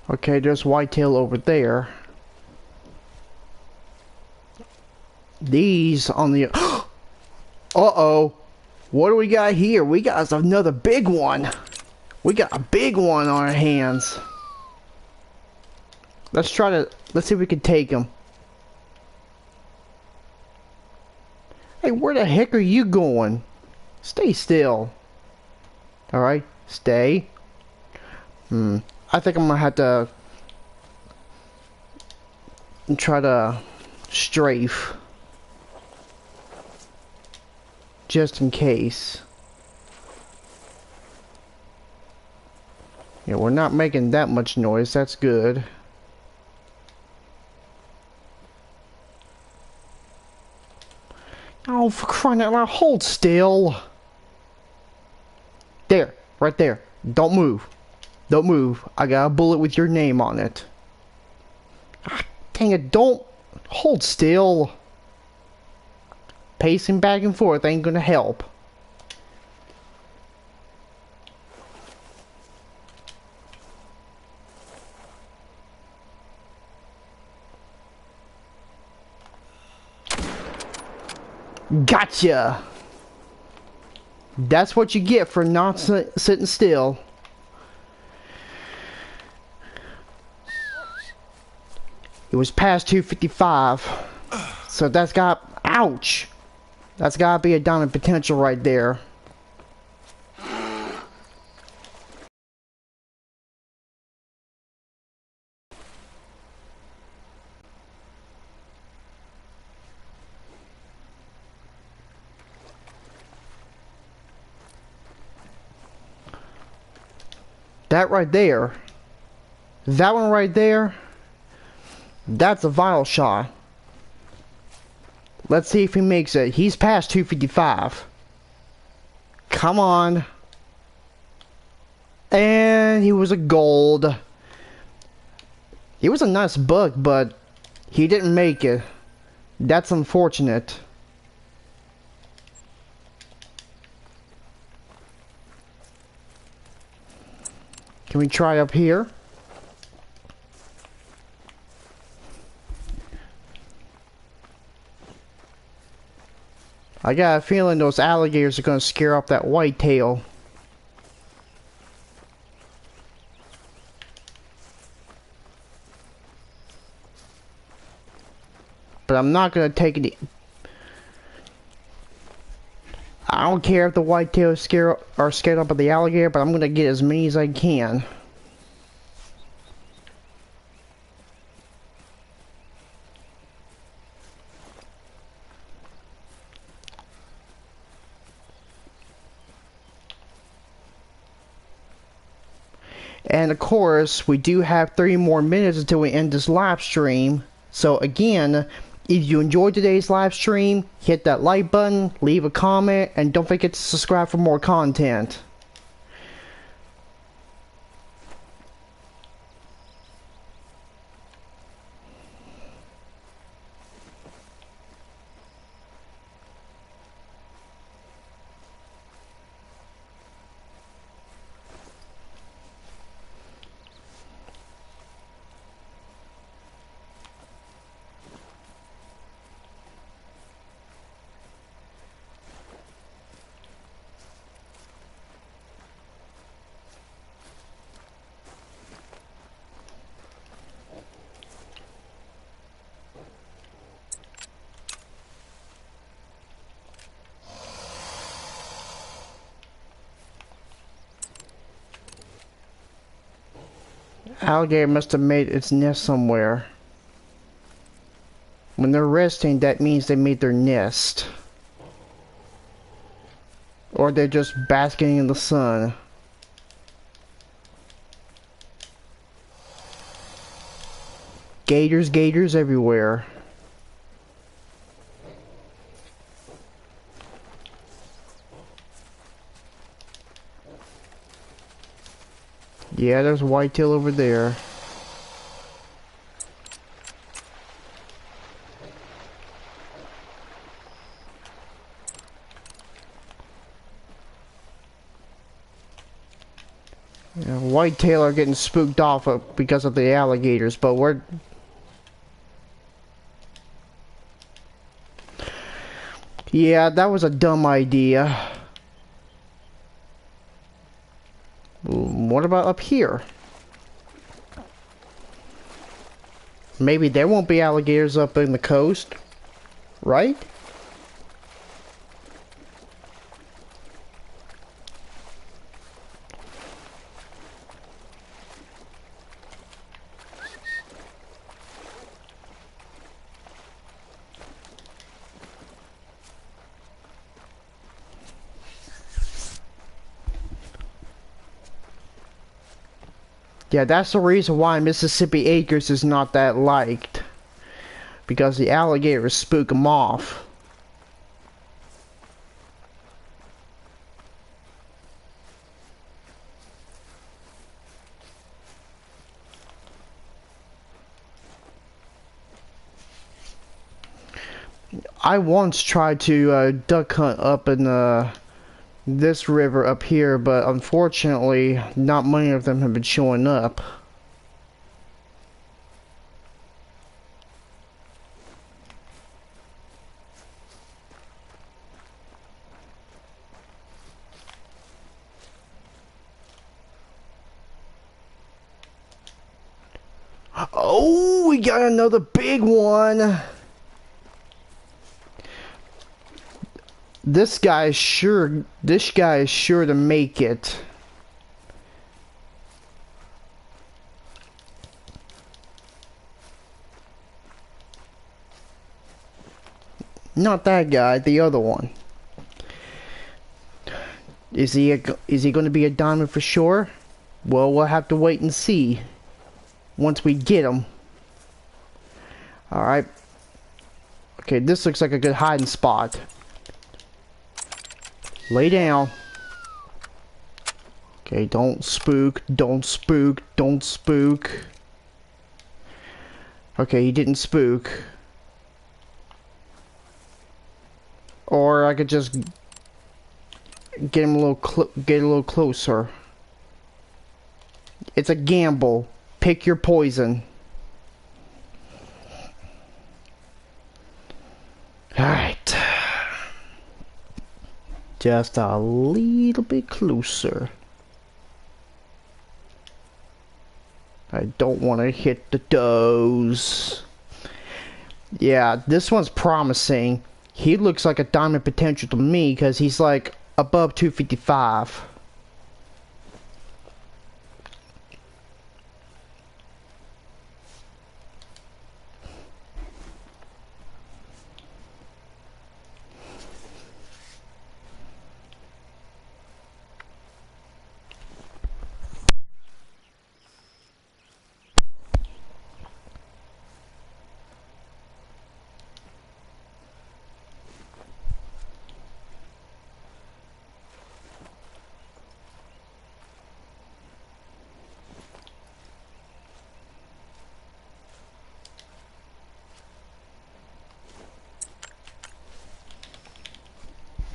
Okay, there's whitetail over there. These on the... Uh-oh. What do we got here? We got another big one. We got a big one on our hands. Let's see if we can take him. Hey, where the heck are you going? Stay still. Alright, stay. I think I'm gonna have to try to strafe. Just in case. Yeah, we're not making that much noise. That's good. Oh, for crying out loud, hold still. There, right there. Don't move. Don't move. I got a bullet with your name on it. Ah, dang it, don't hold still. Pacing back and forth ain't gonna help. Gotcha! That's what you get for not sitting still. It was past 2:55. So that's got... Ouch! That's gotta be a diamond potential right there. That right there. That one right there. That's a vital shot. Let's see if he makes it. He's past 2:55. Come on. And he was a gold. He was a nice buck, but he didn't make it. That's unfortunate. Can we try up here? I got a feeling those alligators are gonna scare off that whitetail. But I'm not gonna take it. I don't care if the whitetail is scared off by the alligator, but I'm gonna get as many as I can. And of course, we do have 30 more minutes until we end this live stream. So again, if you enjoyed today's live stream, hit that like button, leave a comment, and don't forget to subscribe for more content. Alligator must have made its nest somewhere. When they're resting, that means they made their nest. Or they're just basking in the sun. Gators everywhere. Yeah, there's whitetail over there. Yeah, Whitetail are getting spooked off because of the alligators, but we're... Yeah, that was a dumb idea. What about up here? Maybe there won't be alligators up in the coast, right? Yeah, that's the reason why Mississippi Acres is not that liked. Because the alligators spook them off. I once tried to duck hunt up in this river up here, but unfortunately, not many of them have been showing up. Oh, we got another big one. This guy is sure to make it. Not that guy, the other one. Is he going to be a diamond for sure? Well, we'll have to wait and see once we get him. All right. Okay, this looks like a good hiding spot. Lay down. Okay, don't spook, don't spook, don't spook. Okay, he didn't spook. Or I could just get him a little closer. It's a gamble. Pick your poison. Alright. Just a little bit closer. I don't want to hit the does. Yeah, this one's promising. He looks like a diamond potential to me because he's like above 255.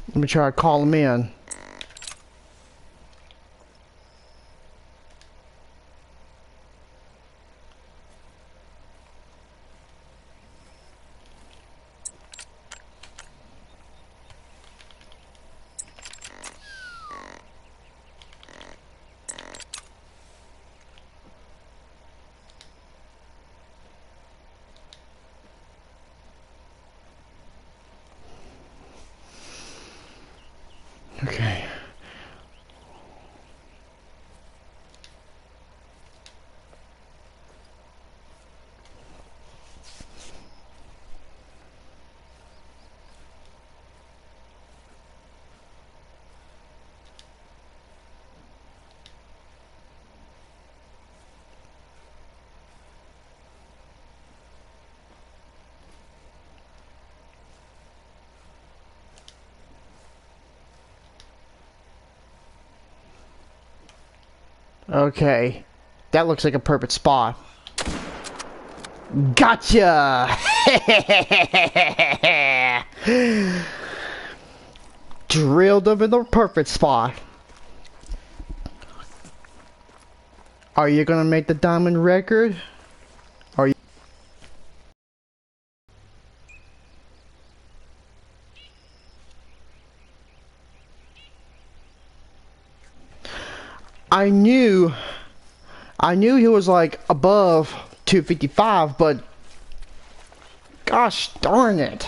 Let me try to call him in. Okay. Okay. That looks like a perfect spot. Gotcha! Drilled him in the perfect spot. Are you gonna make the diamond record? Are you? I knew he was like above 255, but gosh darn it.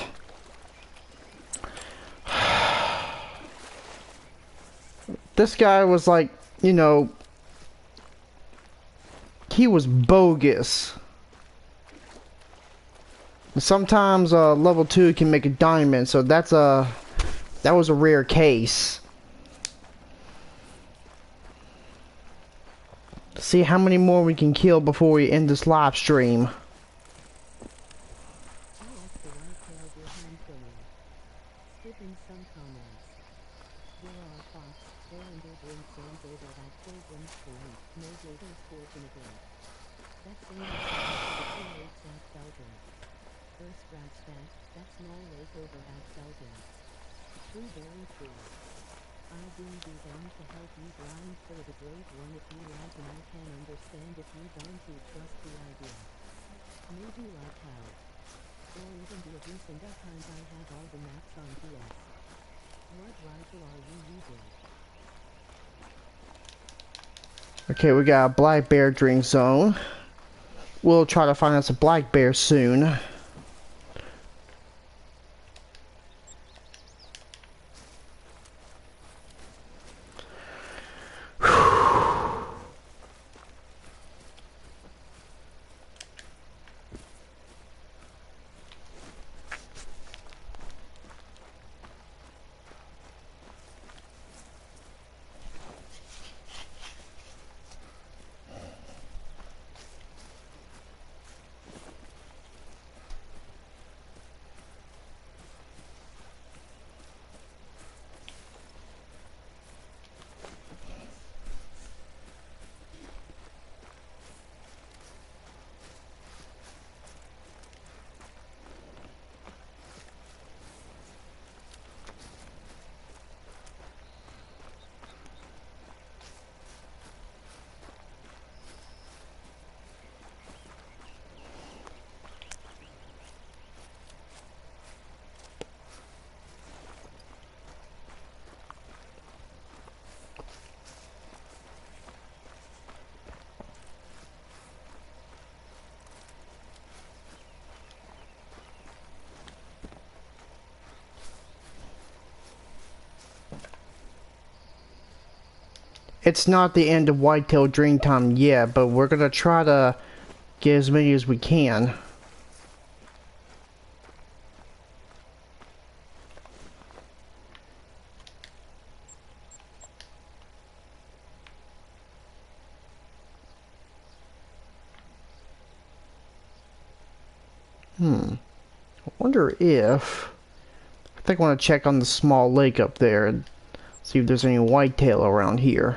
This guy was like, you know, he was bogus. Sometimes level 2 can make a diamond, so that was a rare case. See how many more we can kill before we end this live stream. Okay, we got a black bear drink zone. We'll try to find us a black bear soon. It's not the end of Whitetail Dream Time yet, but we're gonna try to get as many as we can. I wonder if... I think I want to check on the small lake up there and see if there's any whitetail around here.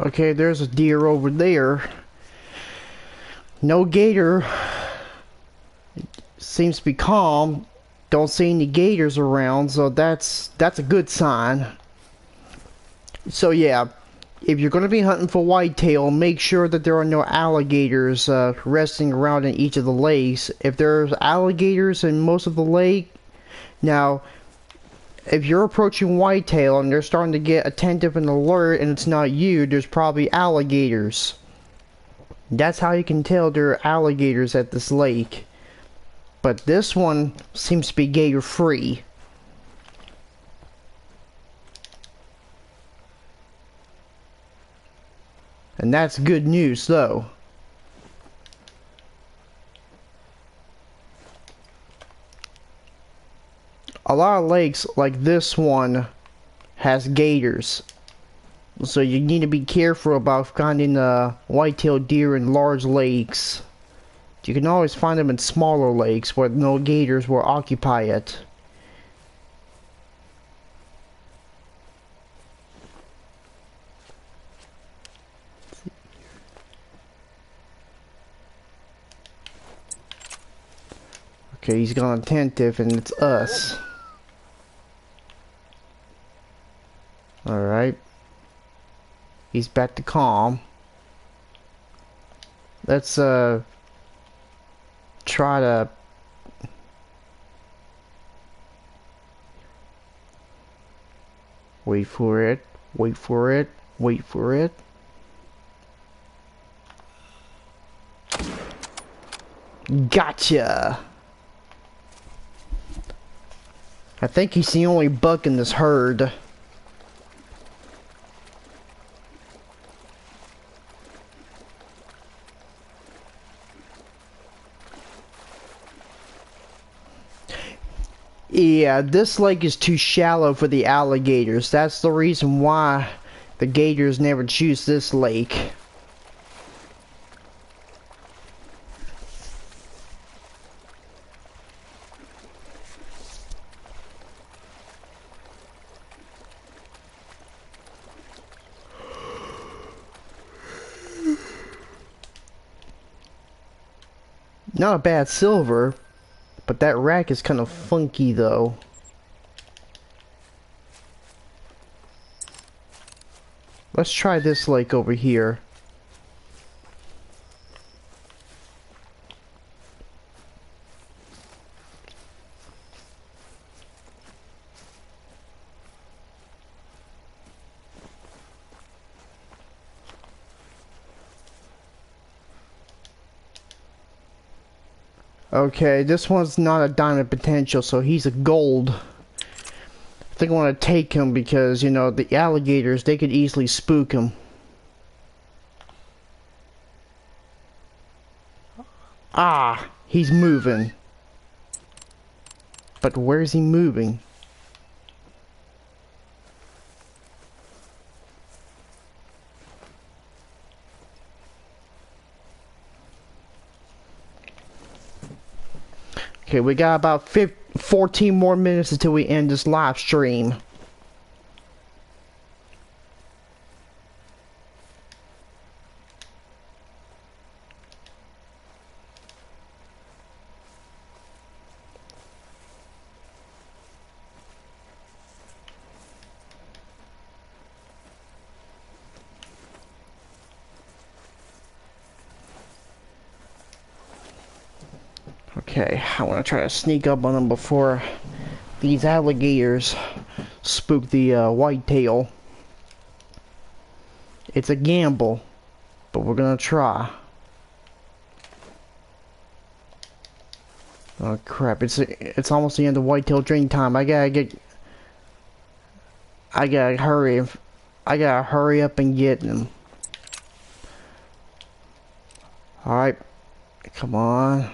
Okay, there's a deer over there. No gator. Seems to be calm. Don't see any gators around, so that's a good sign. So yeah, if you're going to be hunting for whitetail, make sure that there are no alligators resting around in each of the lakes. If there's alligators in most of the lake, now if you're approaching whitetail and they're starting to get attentive and alert and it's not you, there's probably alligators. That's how you can tell there are alligators at this lake. But this one seems to be gator free. And that's good news though. A lot of lakes like this one has gators. So you need to be careful about finding white-tailed deer in large lakes. You can always find them in smaller lakes where no gators will occupy it. Okay, he's gone attentive and it's us. Alright. He's back to calm. Let's try to wait for it, wait for it, wait for it. Gotcha! I think he's the only buck in this herd. Yeah, this lake is too shallow for the alligators. That's the reason why the gators never choose this lake. Not a bad silver, but that rack is kind of funky though. Let's try this lake over here. Okay, this one's not a diamond potential, so he's a gold. I think I want to take him because, you know, the alligators, they could easily spook him. Ah, he's moving. But where is he moving? Okay, we got about 14 more minutes until we end this live stream. Okay, I want to try to sneak up on them before these alligators spook the whitetail. It's a gamble, but we're gonna try. Oh crap! It's almost the end of whitetail drink time. I gotta hurry. I gotta hurry up and get them. All right, come on.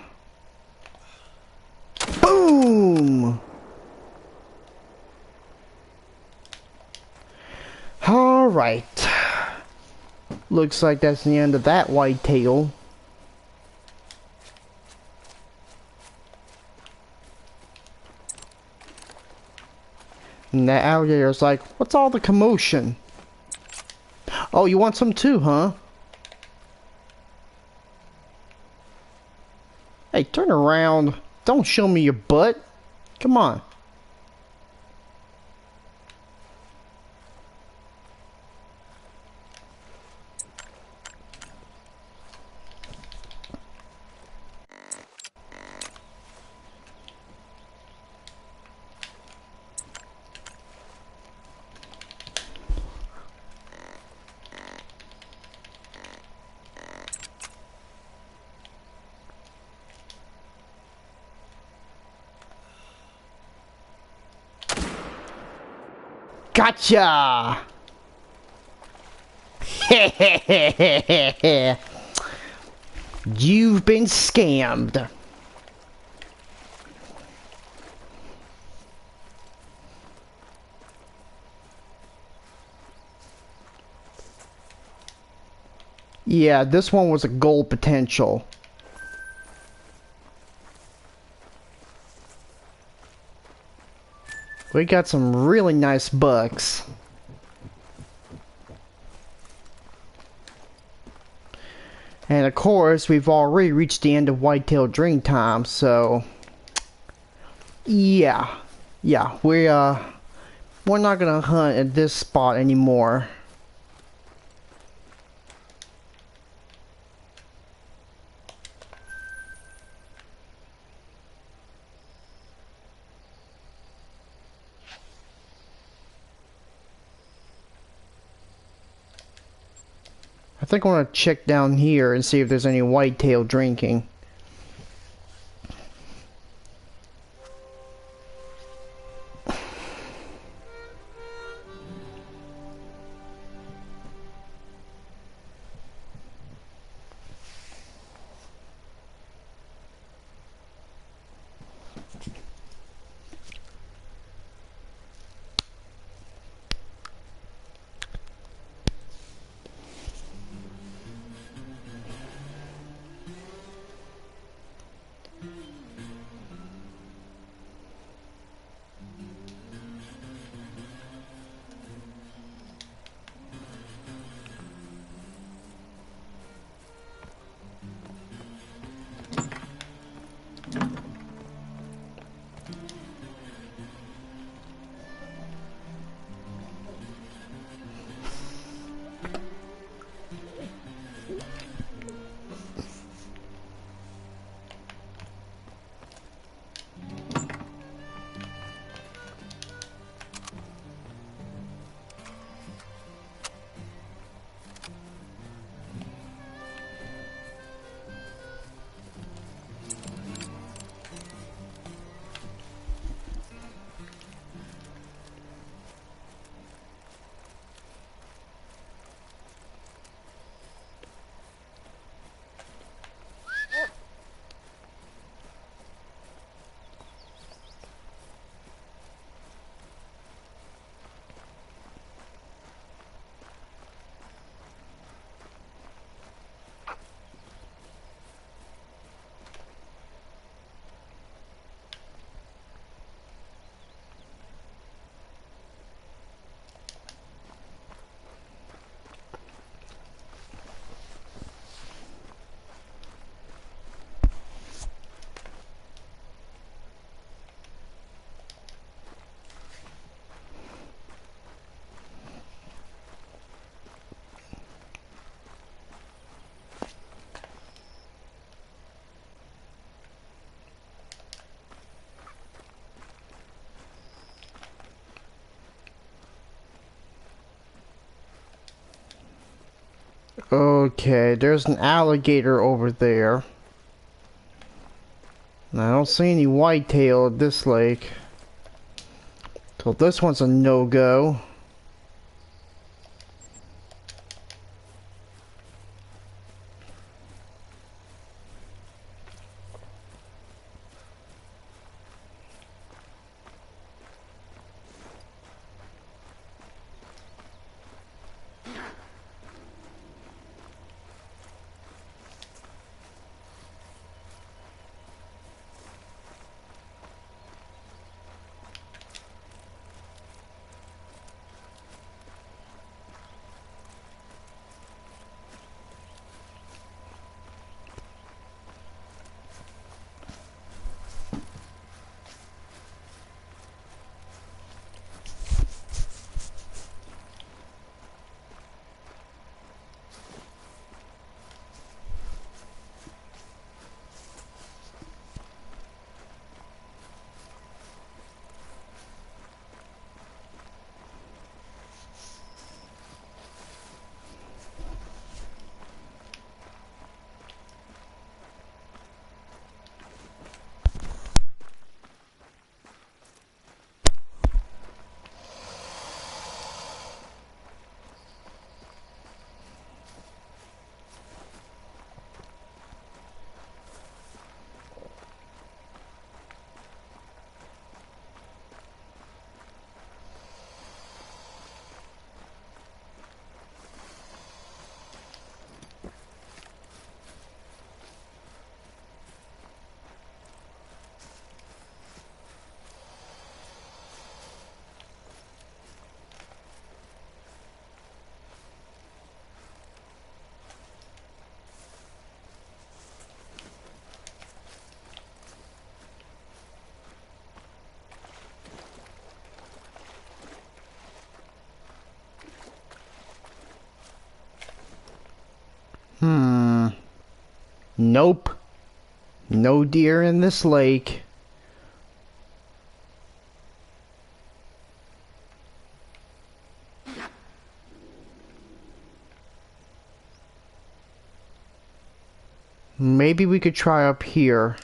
Boom! Alright. Looks like that's the end of that whitetail. And that alligator's like, what's all the commotion? Oh, you want some too, huh? Hey, turn around. Don't show me your butt. Come on. Gotcha! You've been scammed. Yeah, this one was a gold potential. We got some really nice bucks. And of course, we've already reached the end of Whitetail Dream Time, so yeah, we're not gonna hunt at this spot anymore. I think I want to check down here and see if there's any whitetail drinking. Okay, there's an alligator over there. And I don't see any whitetail at this lake. So this one's a no-go. Nope. No deer in this lake. Maybe we could try up here.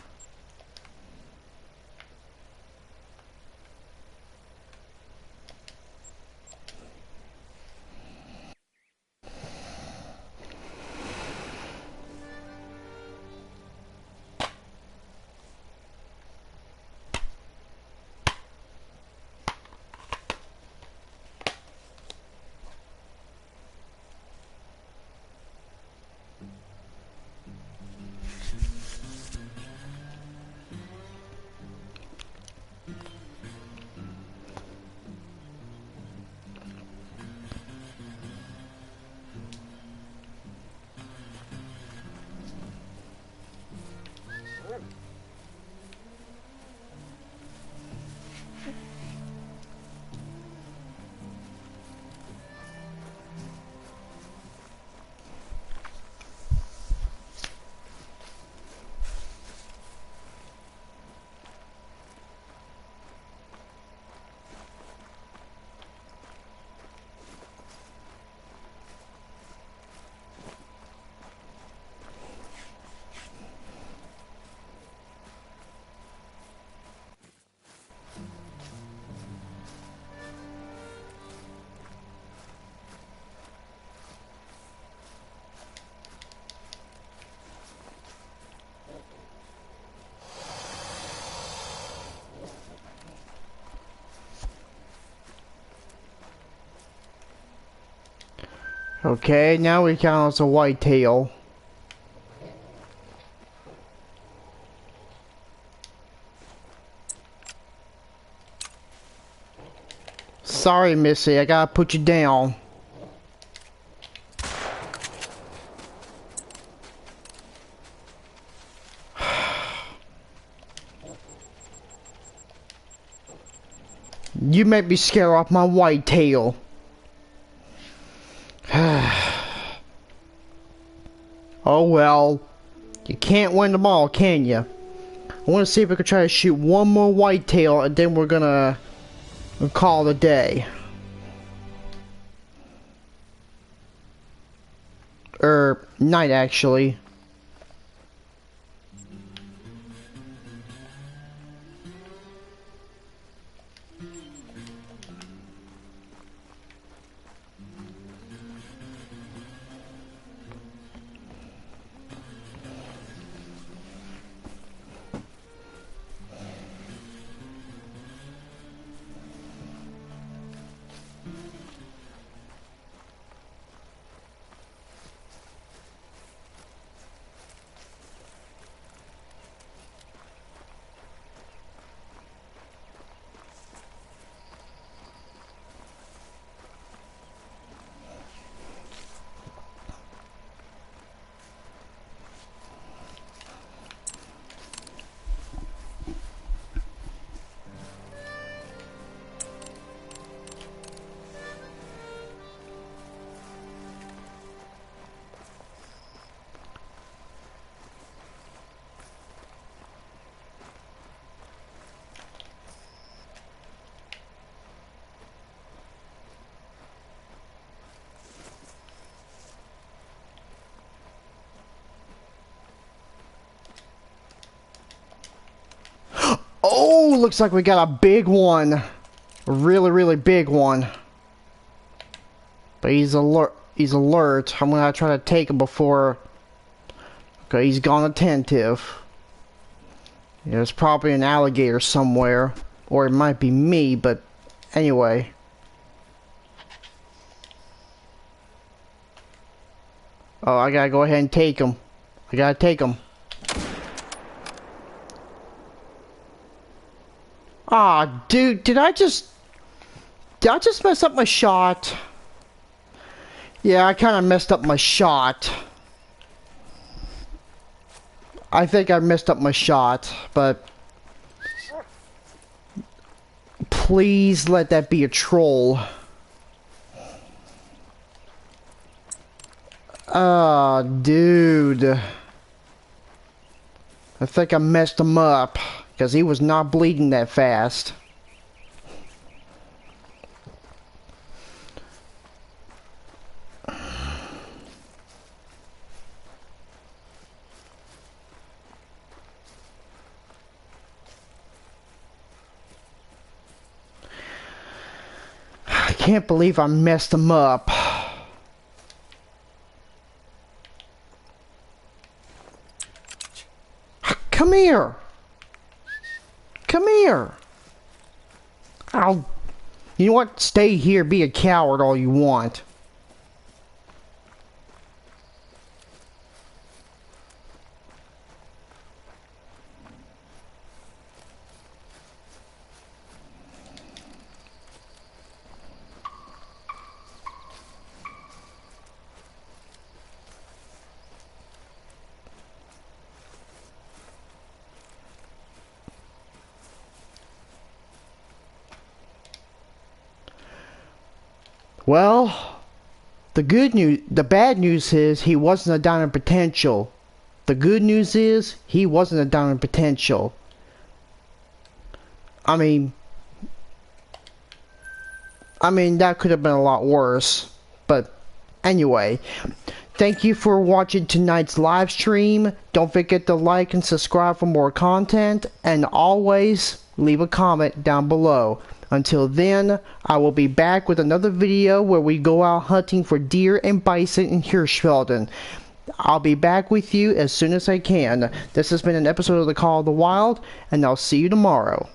Okay, now we count as a whitetail. Sorry, Missy, I gotta put you down. You make me scare off my whitetail. Oh well. You can't win them all, can you? I want to see if we can try to shoot one more whitetail and then we're gonna call it a day. Night actually. Oh, looks like we got a big one. A really, really big one. But he's alert. He's alert. I'm gonna try to take him before. Okay, he's gone attentive. There's probably an alligator somewhere, or it might be me. But anyway. Oh, I gotta go ahead and take him. I gotta take him. Ah, dude, did I just mess up my shot? Yeah, I kind of messed up my shot. I think I messed up my shot, but please let that be a troll. Ah, dude. I think I messed him up, because he was not bleeding that fast. I can't believe I messed him up. Come here. Come here. You know what? Stay here, be a coward all you want. Well, the bad news is he wasn't a diamond potential. The good news is he wasn't a diamond potential. I mean that could have been a lot worse. But anyway, thank you for watching tonight's live stream. Don't forget to like and subscribe for more content, and always leave a comment down below. Until then, I will be back with another video where we go out hunting for deer and bison in Hirschfelden. I'll be back with you as soon as I can. This has been an episode of The Call of the Wild, and I'll see you tomorrow.